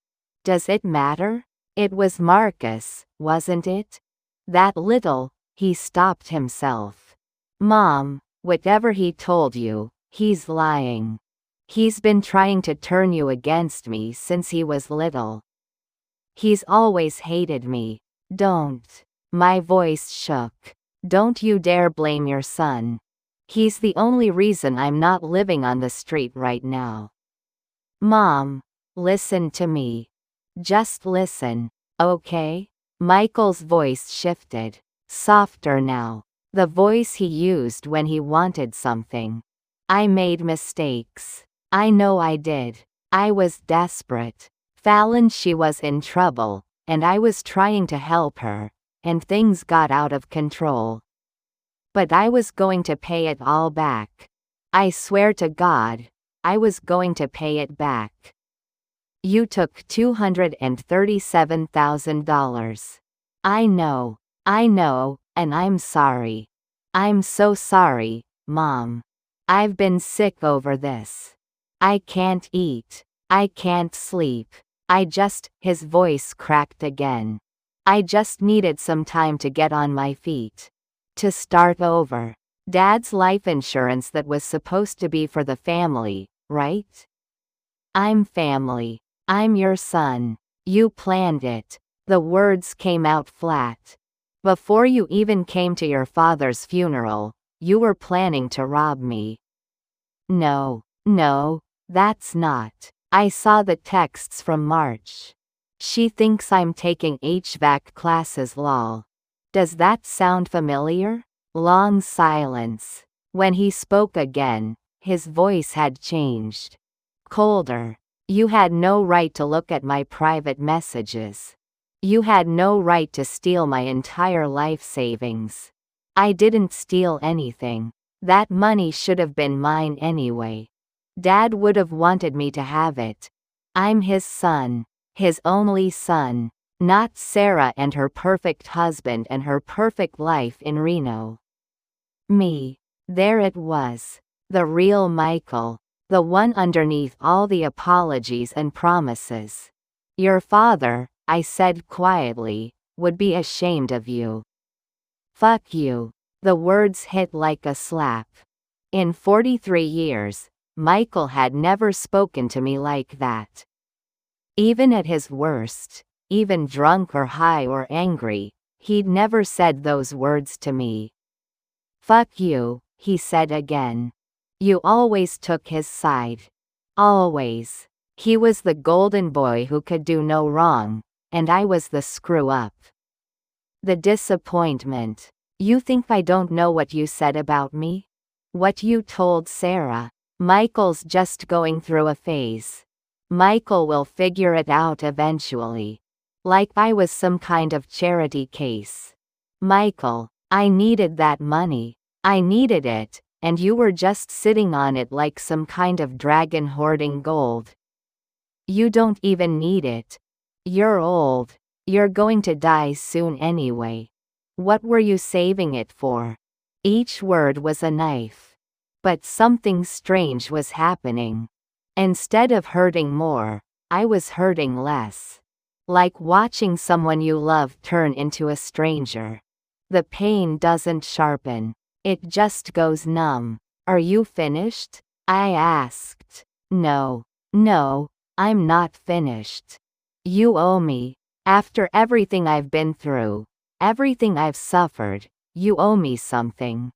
Does it matter? It was Marcus, wasn't it? That little. He stopped himself. Mom, whatever he told you, he's lying. He's been trying to turn you against me since he was little. He's always hated me. Don't. My voice shook. Don't you dare blame your son. He's the only reason I'm not living on the street right now. Mom, listen to me. Just listen, okay? Michael's voice shifted. Softer now. The voice he used when he wanted something. I made mistakes. I know I did. I was desperate. Fallon, she was in trouble, and I was trying to help her, and things got out of control. But I was going to pay it all back. I swear to God, I was going to pay it back. You took $237,000. I know, and I'm sorry. I'm so sorry, Mom. I've been sick over this. I can't eat. I can't sleep. His voice cracked again. I just needed some time to get on my feet. To start over. Dad's life insurance that was supposed to be for the family, right? I'm family. I'm your son. You planned it. The words came out flat. Before you even came to your father's funeral, you were planning to rob me. No, that's not. I saw the texts from March. She thinks I'm taking HVAC classes, lol. Does that sound familiar? Long silence. When he spoke again, his voice had changed. Colder. You had no right to look at my private messages. You had no right to steal my entire life savings. I didn't steal anything. That money should have been mine anyway. Dad would have wanted me to have it. I'm his son. His only son. Not Sarah and her perfect husband and her perfect life in Reno. Me. There it was. The real Michael. The one underneath all the apologies and promises. Your father, I said quietly, would be ashamed of you. Fuck you. The words hit like a slap. In 43 years, Michael had never spoken to me like that. Even at his worst, even drunk or high or angry, he'd never said those words to me. Fuck you, he said again. You always took his side. Always. He was the golden boy who could do no wrong, and I was the screw-up. The disappointment. You think I don't know what you said about me? What you told Sarah? Michael's just going through a phase. Michael will figure it out eventually. Like I was some kind of charity case. Michael, I needed that money. I needed it, and you were just sitting on it like some kind of dragon hoarding gold. You don't even need it. You're old. You're going to die soon anyway. What were you saving it for? Each word was a knife. But something strange was happening. Instead of hurting more, I was hurting less. Like watching someone you love turn into a stranger. The pain doesn't sharpen. It just goes numb. Are you finished? I asked. No, I'm not finished. You owe me. After everything I've been through, everything I've suffered, you owe me something.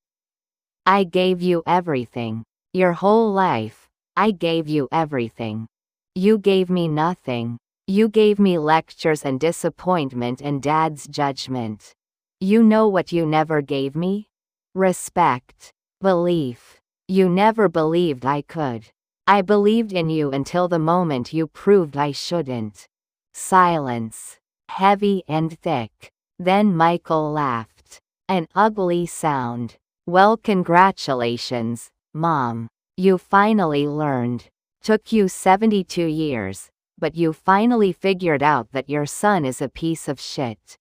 I gave you everything. Your whole life, I gave you everything. You gave me nothing. You gave me lectures and disappointment and Dad's judgment. You know what you never gave me? Respect. Belief. You never believed I could. I believed in you until the moment you proved I shouldn't. Silence. Heavy and thick. Then Michael laughed. An ugly sound. Well, congratulations, Mom. You finally learned. Took you 72 years, but you finally figured out that your son is a piece of shit.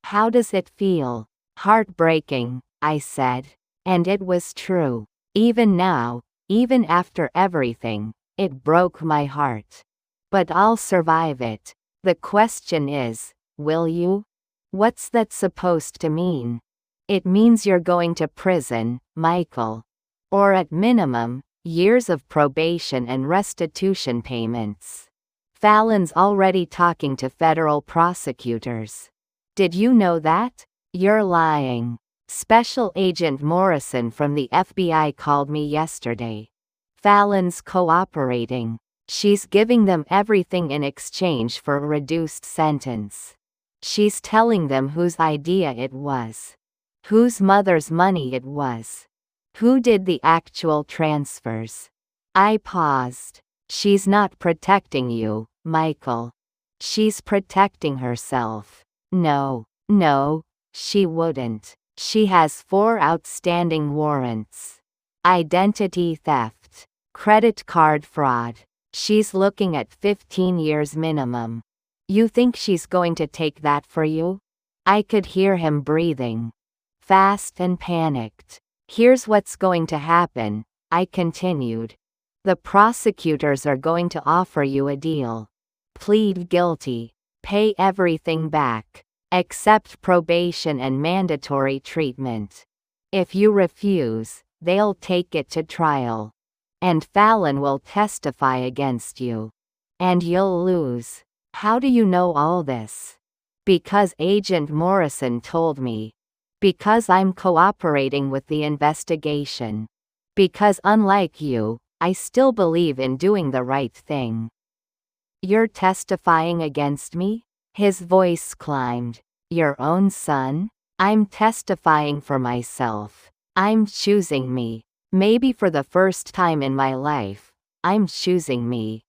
How does it feel? Heartbreaking, I said. And it was true. Even now, even after everything, it broke my heart. But I'll survive it. The question is, will you? What's that supposed to mean? It means you're going to prison, Michael. Or at minimum, years of probation and restitution payments. Fallon's already talking to federal prosecutors. Did you know that? You're lying. Special Agent Morrison from the FBI called me yesterday. Fallon's cooperating. She's giving them everything in exchange for a reduced sentence. She's telling them whose idea it was. Whose mother's money it was. Who did the actual transfers. I paused. She's not protecting you, Michael. She's protecting herself. No, she wouldn't. She has 4 outstanding warrants. Identity theft. Credit card fraud. She's looking at 15 years minimum. You think she's going to take that for you? I could hear him breathing. Fast and panicked. Here's what's going to happen, I continued. The prosecutors are going to offer you a deal. Plead guilty. Pay everything back. Accept probation and mandatory treatment. If you refuse, they'll take it to trial. And Fallon will testify against you. And you'll lose. How do you know all this? Because Agent Morrison told me. Because I'm cooperating with the investigation. Because unlike you, I still believe in doing the right thing. You're testifying against me? His voice climbed. Your own son? I'm testifying for myself. I'm choosing me. Maybe for the first time in my life, I'm choosing me.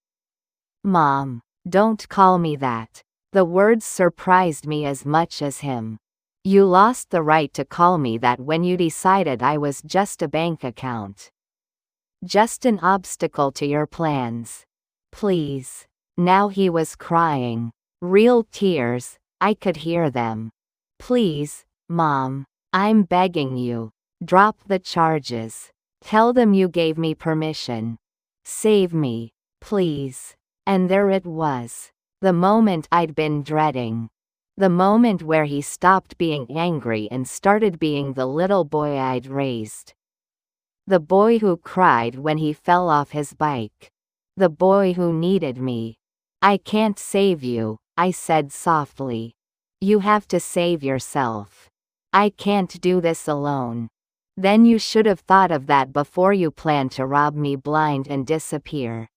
Mom, don't call me that. The words surprised me as much as him. You lost the right to call me that when you decided I was just a bank account. Just an obstacle to your plans. Please. Now he was crying. Real tears, I could hear them. Please, Mom, I'm begging you. Drop the charges. Tell them you gave me permission. Save me, please. And there it was. The moment I'd been dreading. The moment where he stopped being angry and started being the little boy I'd raised. The boy who cried when he fell off his bike. The boy who needed me. I can't save you, I said softly. You have to save yourself. I can't do this alone. Then you should have thought of that before you planned to rob me blind and disappear.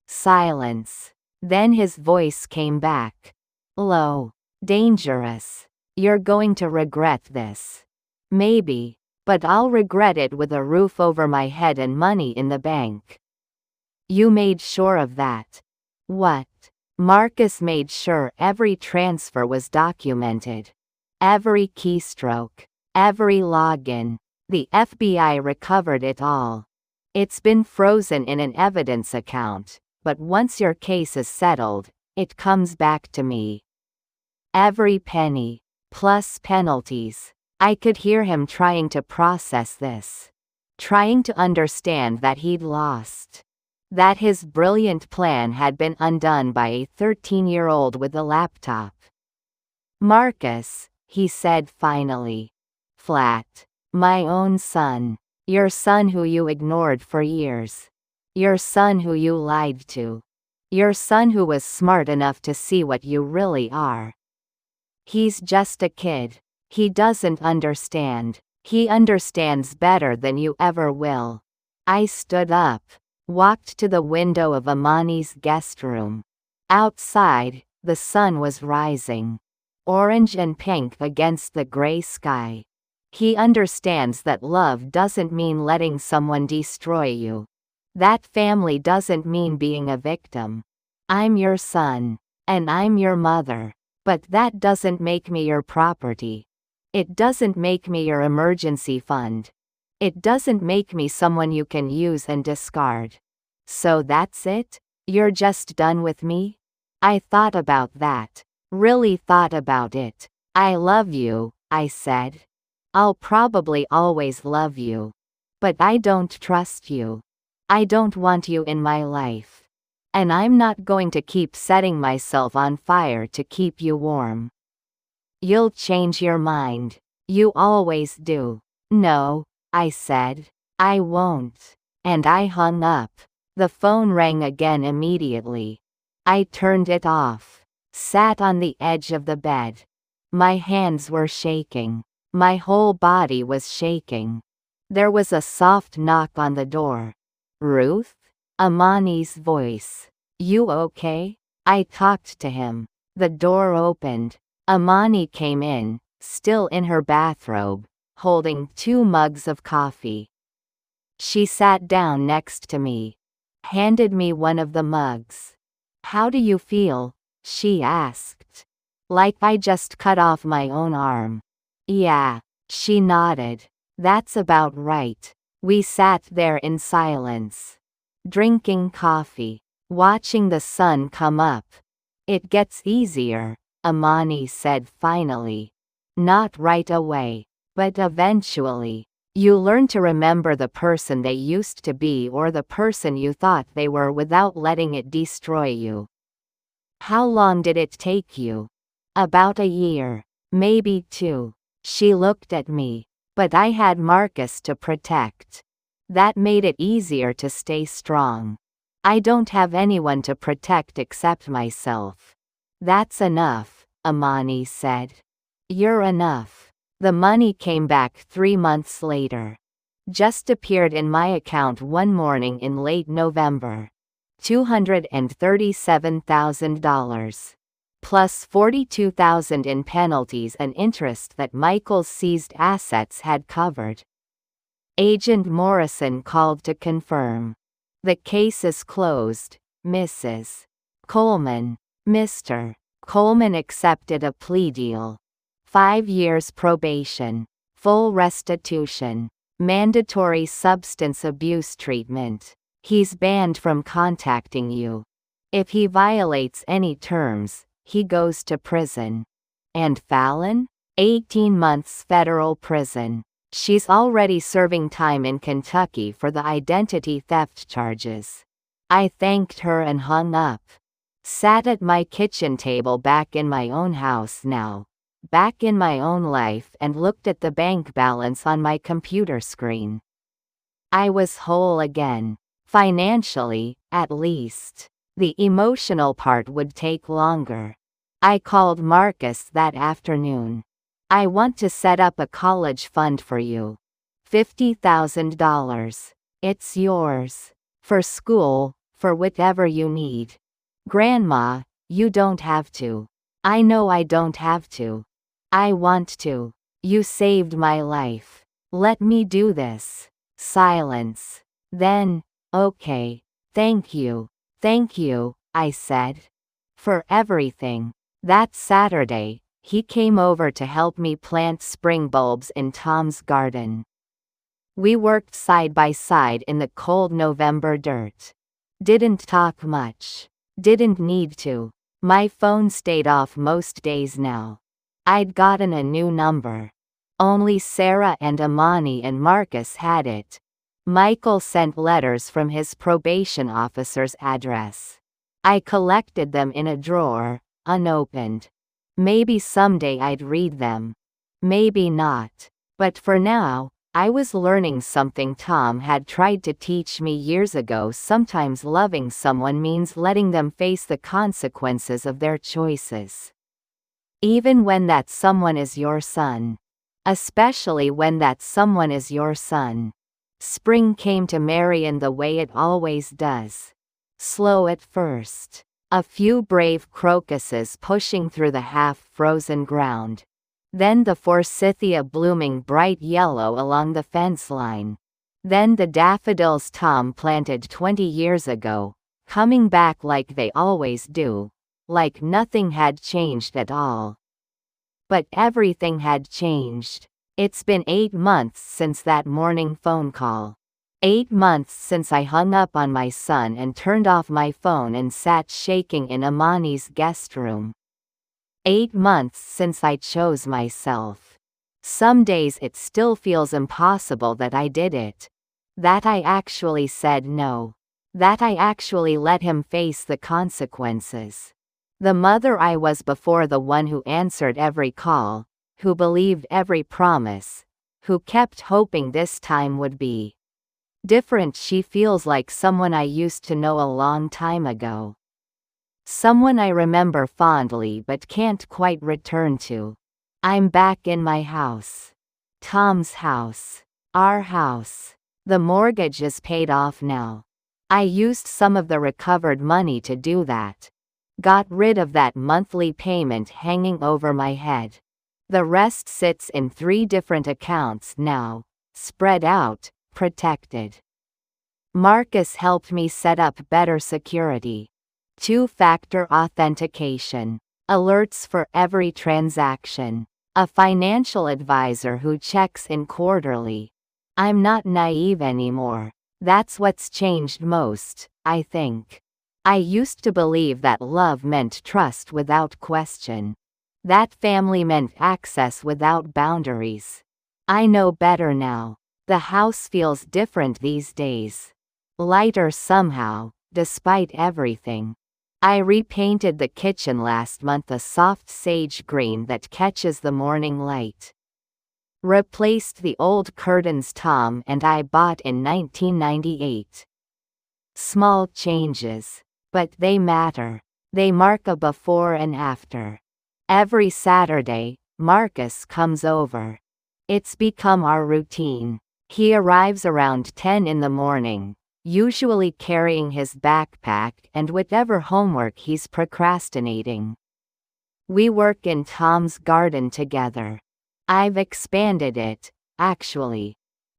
Silence. Then his voice came back. Low. Dangerous. You're going to regret this. Maybe. But I'll regret it with a roof over my head and money in the bank. You made sure of that. What? Marcus made sure every transfer was documented. Every keystroke. Every login. The FBI recovered it all. It's been frozen in an evidence account, but once your case is settled, it comes back to me. Every penny. Plus penalties. I could hear him trying to process this. trying to understand that he'd lost. That his brilliant plan had been undone by a 13-year-old with a laptop. "Marcus," he said finally. Flat. "My own son. Your son who you ignored for years. Your son who you lied to. Your son who was smart enough to see what you really are. He's just a kid. He doesn't understand. He understands better than you ever will." I stood up, walked to the window of Amani's guest room. Outside, the sun was rising, orange and pink against the gray sky. He understands that love doesn't mean letting someone destroy you. That family doesn't mean being a victim. I'm your son, and I'm your mother, but that doesn't make me your property. It doesn't make me your emergency fund. It doesn't make me someone you can use and discard. So that's it? You're just done with me? I thought about that. Really thought about it. "I love you," I said. "I'll probably always love you. But I don't trust you. I don't want you in my life. And I'm not going to keep setting myself on fire to keep you warm." "You'll change your mind. You always do." "No," I said. "I won't." And I hung up. The phone rang again immediately. I turned it off. Sat on the edge of the bed. My hands were shaking. My whole body was shaking. There was a soft knock on the door. "Ruth?" Amani's voice. "You okay?" I talked to him. The door opened. Amani came in, still in her bathrobe, holding 2 mugs of coffee. She sat down next to me, handed me one of the mugs. "How do you feel?" she asked. "Like I just cut off my own arm." "Yeah," she nodded. "That's about right." We sat there in silence, drinking coffee, watching the sun come up. "It gets easier," Amani said finally. "Not right away, but eventually. You learn to remember the person they used to be or the person you thought they were without letting it destroy you." "How long did it take you?" "About a year. Maybe 2. She looked at me. "But I had Marcus to protect. That made it easier to stay strong. I don't have anyone to protect except myself." "That's enough," Amani said. "You're enough." The money came back 3 months later. Just appeared in my account one morning in late November. $237,000. Plus $42,000 in penalties and interest that Michael's seized assets had covered. Agent Morrison called to confirm. "The case is closed, Mrs. Coleman." Mr. Coleman accepted a plea deal. 5 years probation, full restitution, mandatory substance abuse treatment. He's banned from contacting you. If he violates any terms, he goes to prison. And Fallon? 18 months federal prison. She's already serving time in Kentucky for the identity theft charges. I thanked her and hung up. Sat at my kitchen table back in my own house now, back in my own life, and looked at the bank balance on my computer screen. I was whole again. Financially, at least. The emotional part would take longer. I called Marcus that afternoon. "I want to set up a college fund for you. $50,000. It's yours. For school, for whatever you need. Grandma, you don't have to. I know I don't have to. I want to. You saved my life. Let me do this." Silence. Then, "Okay. Thank you. Thank you," I said. "For everything." That Saturday, he came over to help me plant spring bulbs in Tom's garden. We worked side by side in the cold November dirt. Didn't talk much. Didn't need to. My phone stayed off most days now. I'd gotten a new number. Only Sarah and Amani and Marcus had it. Michael sent letters from his probation officer's address. I collected them in a drawer, unopened. Maybe someday I'd read them. Maybe not. But for now, I was learning something Tom had tried to teach me years ago. Sometimes loving someone means letting them face the consequences of their choices. Even when that someone is your son. Especially when that someone is your son. Spring came to Marion the way it always does. Slow at first. A few brave crocuses pushing through the half-frozen ground. Then the forsythia blooming bright yellow along the fence line. Then the daffodils Tom planted 20 years ago, coming back like they always do, like nothing had changed at all. But everything had changed. It's been 8 months since that morning phone call. 8 months since I hung up on my son and turned off my phone and sat shaking in Amani's guest room. 8 months since I chose myself. Some days it still feels impossible that I did it. That I actually said no. That I actually let him face the consequences. The mother I was before, the one who answered every call, who believed every promise, who kept hoping this time would be different. She feels like someone I used to know a long time ago. Someone I remember fondly but can't quite return to. I'm back in my house. Tom's house. Our house. The mortgage is paid off now. I used some of the recovered money to do that. Got rid of that monthly payment hanging over my head. The rest sits in 3 different accounts now, spread out, protected. Marcus helped me set up better security. 2-factor authentication. Alerts for every transaction. A financial advisor who checks in quarterly. I'm not naive anymore. That's what's changed most, I think. I used to believe that love meant trust without question. That family meant access without boundaries. I know better now. The house feels different these days. Lighter somehow, despite everything. I repainted the kitchen last month a soft sage green that catches the morning light. Replaced the old curtains Tom and I bought in 1998. Small changes, but they matter. They mark a before and after. Every Saturday, Marcus comes over. It's become our routine. He arrives around 10 in the morning. Usually carrying his backpack and whatever homework he's procrastinating. We work in Tom's garden together. I've expanded it, actually.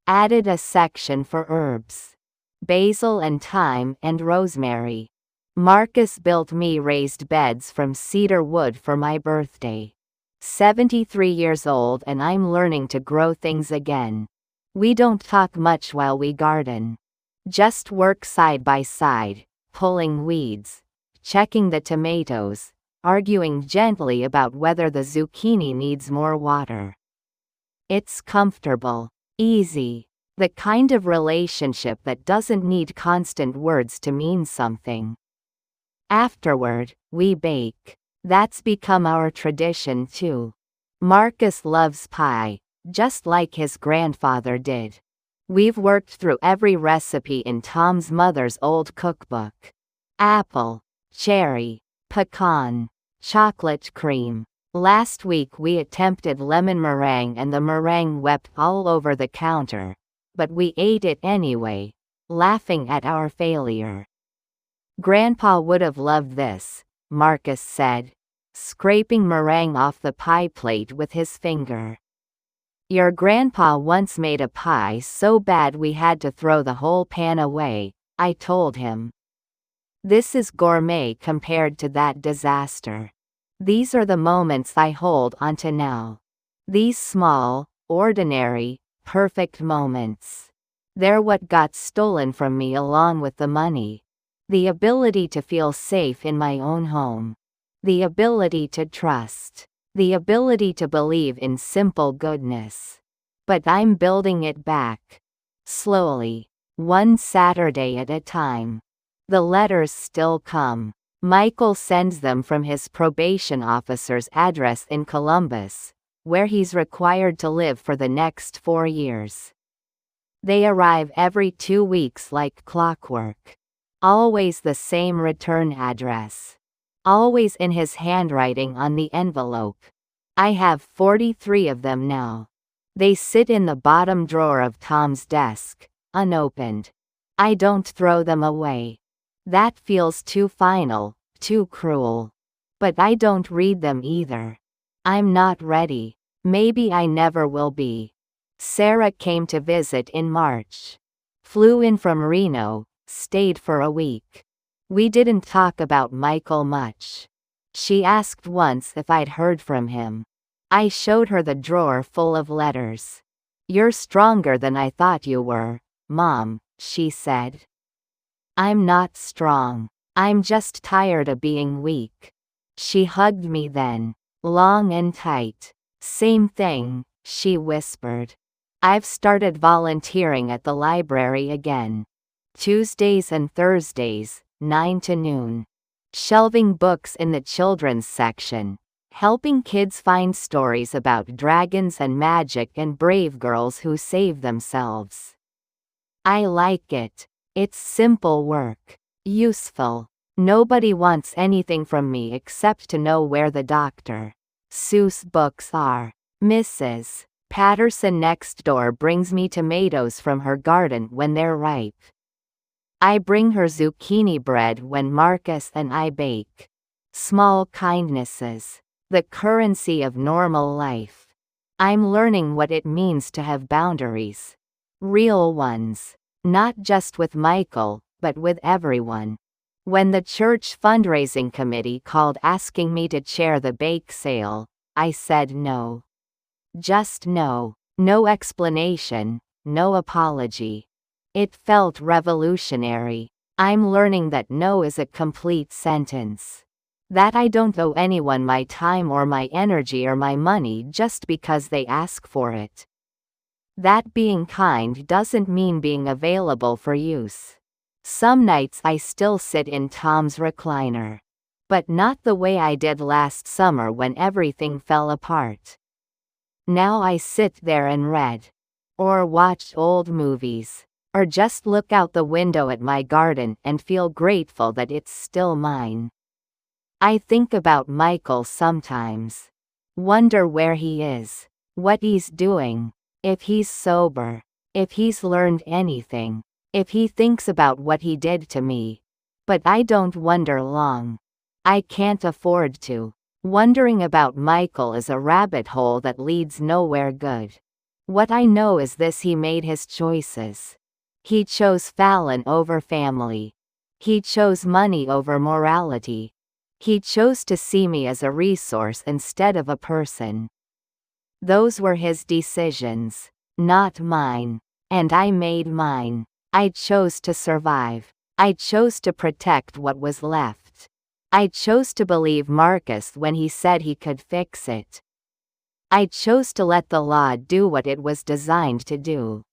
Added a section for herbs. Basil and thyme and rosemary. Marcus built me raised beds from cedar wood for my birthday. 73 years old and I'm learning to grow things again. We don't talk much while we garden. Just work side by side, pulling weeds, checking the tomatoes, arguing gently about whether the zucchini needs more water. It's comfortable, easy, the kind of relationship that doesn't need constant words to mean something. Afterward, we bake. That's become our tradition too. Marcus loves pie, just like his grandfather did. We've worked through every recipe in Tom's mother's old cookbook. Apple, cherry, pecan, chocolate cream. Last week we attempted lemon meringue and the meringue wept all over the counter, but we ate it anyway, laughing at our failure. Grandpa would have loved this, Marcus said, scraping meringue off the pie plate with his finger. Your grandpa once made a pie so bad we had to throw the whole pan away, I told him. This is gourmet compared to that disaster. These are the moments I hold onto now. These small, ordinary, perfect moments. They're what got stolen from me along with the money. The ability to feel safe in my own home. The ability to trust. The ability to believe in simple goodness. But I'm building it back. Slowly. one Saturday at a time. The letters still come. Michael sends them from his probation officer's address in Columbus, where he's required to live for the next 4 years. They arrive every 2 weeks like clockwork. Always the same return address. Always in his handwriting on the envelope. I have 43 of them now. They sit in the bottom drawer of Tom's desk, unopened. I don't throw them away. That feels too final, too cruel. But I don't read them either. I'm not ready. Maybe I never will be. Sarah came to visit in March. Flew in from Reno, stayed for a week. We didn't talk about Michael much. She asked once if I'd heard from him. I showed her the drawer full of letters. "You're stronger than I thought you were, Mom," she said. "I'm not strong. I'm just tired of being weak." She hugged me then, long and tight. "Same thing," she whispered. "I've started volunteering at the library again. Tuesdays and Thursdays, 9 to noon. Shelving books in the children's section. Helping kids find stories about dragons and magic and brave girls who save themselves. I like it. It's simple work. Useful. Nobody wants anything from me except to know where the Dr. Seuss books are. Mrs. Patterson next door brings me tomatoes from her garden when they're ripe. I bring her zucchini bread when Marcus and I bake. Small kindnesses. The currency of normal life. I'm learning what it means to have boundaries. Real ones. Not just with Michael, but with everyone. When the church fundraising committee called asking me to chair the bake sale, I said no. Just no. No explanation, no apology. It felt revolutionary. I'm learning that no is a complete sentence. That I don't owe anyone my time or my energy or my money just because they ask for it. That being kind doesn't mean being available for use. Some nights I still sit in Tom's recliner. But not the way I did last summer when everything fell apart. Now I sit there and read. Or watch old movies. Or just look out the window at my garden and feel grateful that it's still mine. I think about Michael sometimes. Wonder where he is. What he's doing. If he's sober. If he's learned anything. If he thinks about what he did to me. But I don't wonder long. I can't afford to. Wondering about Michael is a rabbit hole that leads nowhere good. What I know is this: he made his choices. He chose Fallon over family. He chose money over morality. He chose to see me as a resource instead of a person. Those were his decisions, not mine. And I made mine. I chose to survive. I chose to protect what was left. I chose to believe Marcus when he said he could fix it. I chose to let the law do what it was designed to do.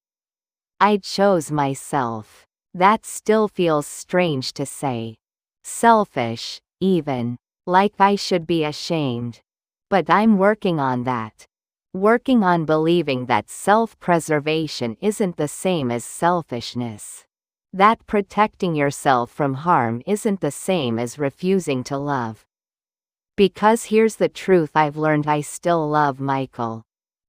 I chose myself. That still feels strange to say. Selfish, even. Like I should be ashamed. But I'm working on that. Working on believing that self-preservation isn't the same as selfishness. That protecting yourself from harm isn't the same as refusing to love. Because here's the truth I've learned: I still love Michael.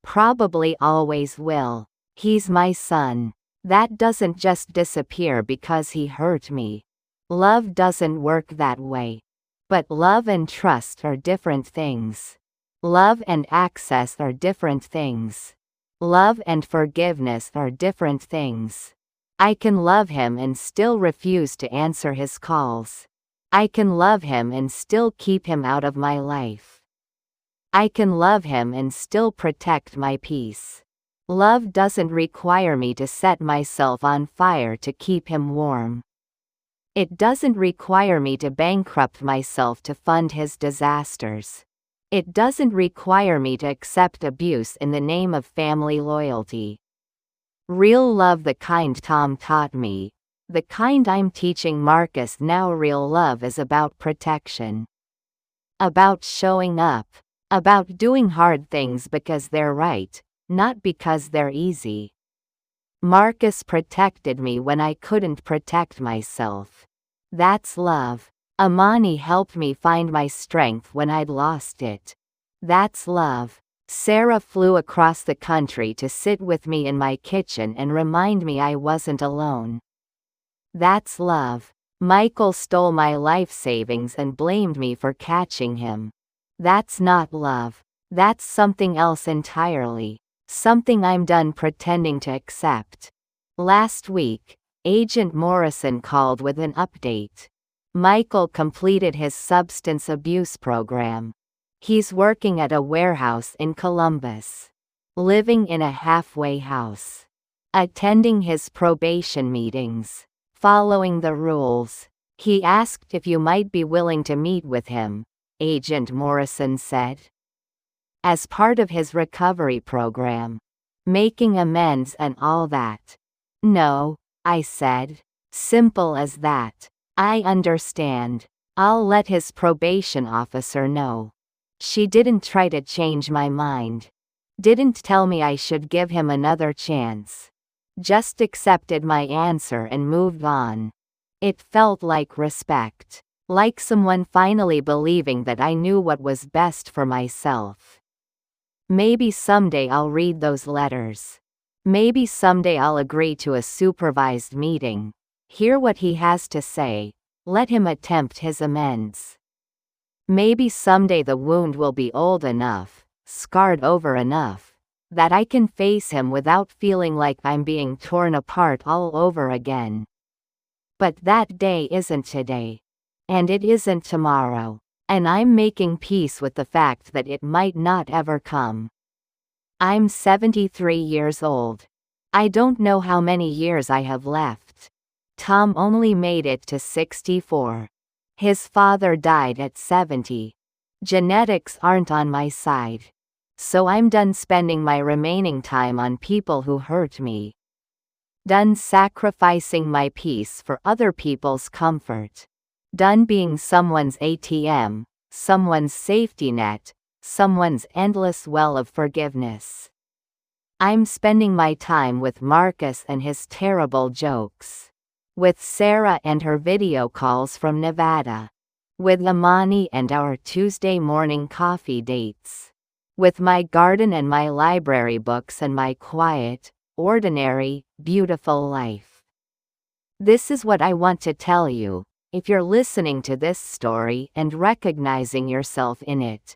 Probably always will. He's my son. That doesn't just disappear because he hurt me. Love doesn't work that way. But love and trust are different things. Love and access are different things. Love and forgiveness are different things. I can love him and still refuse to answer his calls. I can love him and still keep him out of my life. I can love him and still protect my peace. Love doesn't require me to set myself on fire to keep him warm. It doesn't require me to bankrupt myself to fund his disasters. It doesn't require me to accept abuse in the name of family loyalty. Real love, the kind Tom taught me. The kind I'm teaching Marcus now. Real love is about protection. About showing up. About doing hard things because they're right, not because they're easy. Marcus protected me when I couldn't protect myself. That's love. Amani helped me find my strength when I'd lost it. That's love. Sarah flew across the country to sit with me in my kitchen and remind me I wasn't alone. That's love. Michael stole my life savings and blamed me for catching him. That's not love. That's something else entirely. Something I'm done pretending to accept. Last week, Agent Morrison called with an update. Michael completed his substance abuse program. He's working at a warehouse in Columbus. Living in a halfway house. Attending his probation meetings. Following the rules. He asked if you might be willing to meet with him, Agent Morrison said. As part of his recovery program. Making amends and all that. No, I said. Simple as that. I understand. I'll let his probation officer know. She didn't try to change my mind. Didn't tell me I should give him another chance. Just accepted my answer and moved on. It felt like respect. Like someone finally believing that I knew what was best for myself. Maybe someday I'll read those letters. Maybe someday I'll agree to a supervised meeting. Hear what he has to say. Let him attempt his amends. Maybe someday the wound will be old enough, scarred over enough, that I can face him without feeling like I'm being torn apart all over again. But that day isn't today. And it isn't tomorrow. And I'm making peace with the fact that it might not ever come. I'm 73 years old. I don't know how many years I have left. Tom only made it to 64. His father died at 70. Genetics aren't on my side. So I'm done spending my remaining time on people who hurt me. Done sacrificing my peace for other people's comfort. Done being someone's ATM, someone's safety net, someone's endless well of forgiveness. I'm spending my time with Marcus and his terrible jokes. With Sarah and her video calls from Nevada. With Amani and our Tuesday morning coffee dates. With my garden and my library books and my quiet, ordinary, beautiful life. This is what I want to tell you, if you're listening to this story and recognizing yourself in it.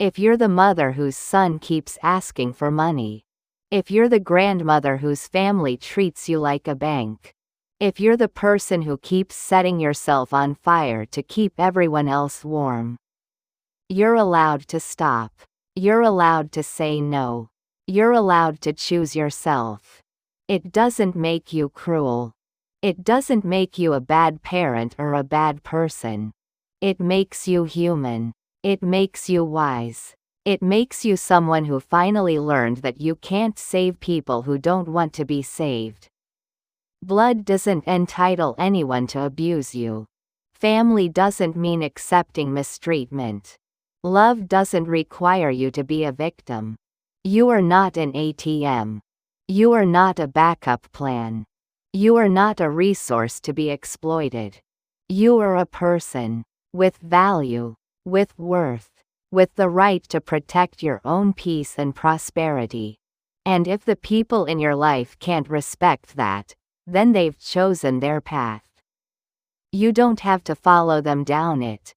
If you're the mother whose son keeps asking for money. If you're the grandmother whose family treats you like a bank. If you're the person who keeps setting yourself on fire to keep everyone else warm. You're allowed to stop. You're allowed to say no. You're allowed to choose yourself. It doesn't make you cruel. It doesn't make you a bad parent or a bad person. It makes you human. It makes you wise. It makes you someone who finally learned that you can't save people who don't want to be saved. Blood doesn't entitle anyone to abuse you. Family doesn't mean accepting mistreatment. Love doesn't require you to be a victim. You are not an ATM. You are not a backup plan. You are not a resource to be exploited. You are a person. With value. With worth. With the right to protect your own peace and prosperity. And if the people in your life can't respect that, then they've chosen their path. You don't have to follow them down it.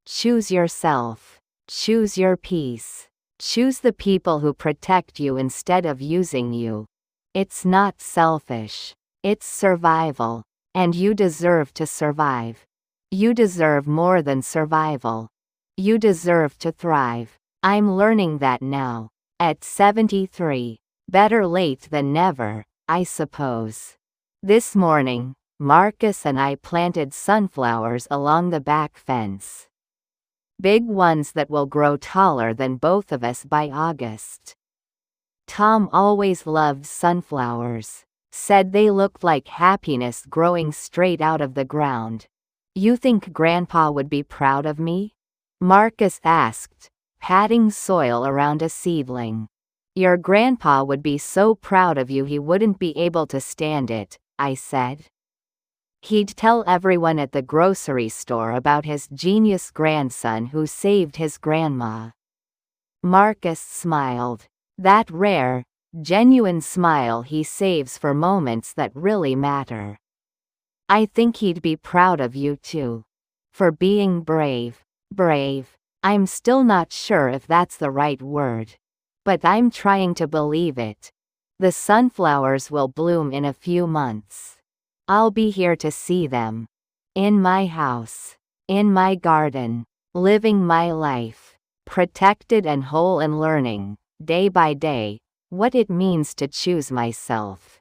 Choose yourself. Choose your peace. Choose the people who protect you instead of using you. It's not selfish. It's survival. And you deserve to survive. You deserve more than survival. You deserve to thrive. I'm learning that now. At 73. Better late than never, I suppose. This morning, Marcus and I planted sunflowers along the back fence. Big ones that will grow taller than both of us by August. Tom always loved sunflowers. Said they looked like happiness growing straight out of the ground. You think Grandpa would be proud of me? Marcus asked, patting soil around a seedling. Your grandpa would be so proud of you he wouldn't be able to stand it, I said. He'd tell everyone at the grocery store about his genius grandson who saved his grandma. Marcus smiled. That rare, genuine smile he saves for moments that really matter. I think he'd be proud of you too. For being brave. Brave. I'm still not sure if that's the right word. But I'm trying to believe it. The sunflowers will bloom in a few months. I'll be here to see them. In my house. In my garden. Living my life. Protected and whole and learning, day by day, what it means to choose myself.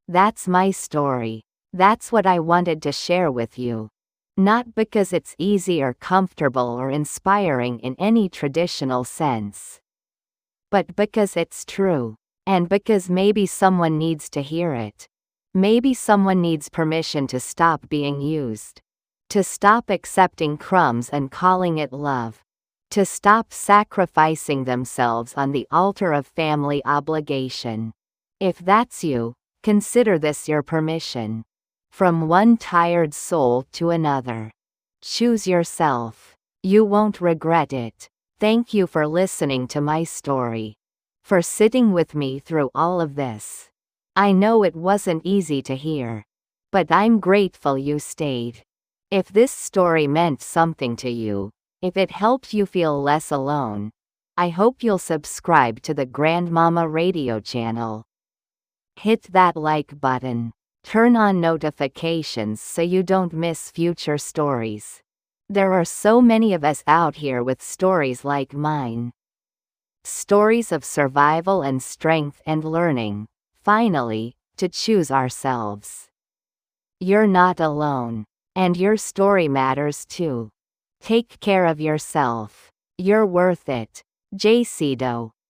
That's my story. That's what I wanted to share with you. Not because it's easy or comfortable or inspiring in any traditional sense. But because it's true. And because maybe someone needs to hear it. Maybe someone needs permission to stop being used. To stop accepting crumbs and calling it love. To stop sacrificing themselves on the altar of family obligation. If that's you, consider this your permission. From one tired soul to another. Choose yourself. You won't regret it. Thank you for listening to my story. For sitting with me through all of this. I know it wasn't easy to hear. But I'm grateful you stayed. If this story meant something to you, if it helped you feel less alone, I hope you'll subscribe to the Grandmama radio channel. Hit that like button. Turn on notifications so you don't miss future stories. There are so many of us out here with stories like mine. Stories of survival and strength and learning, finally, to choose ourselves. You're not alone. And your story matters too. Take care of yourself. You're worth it. JCdo.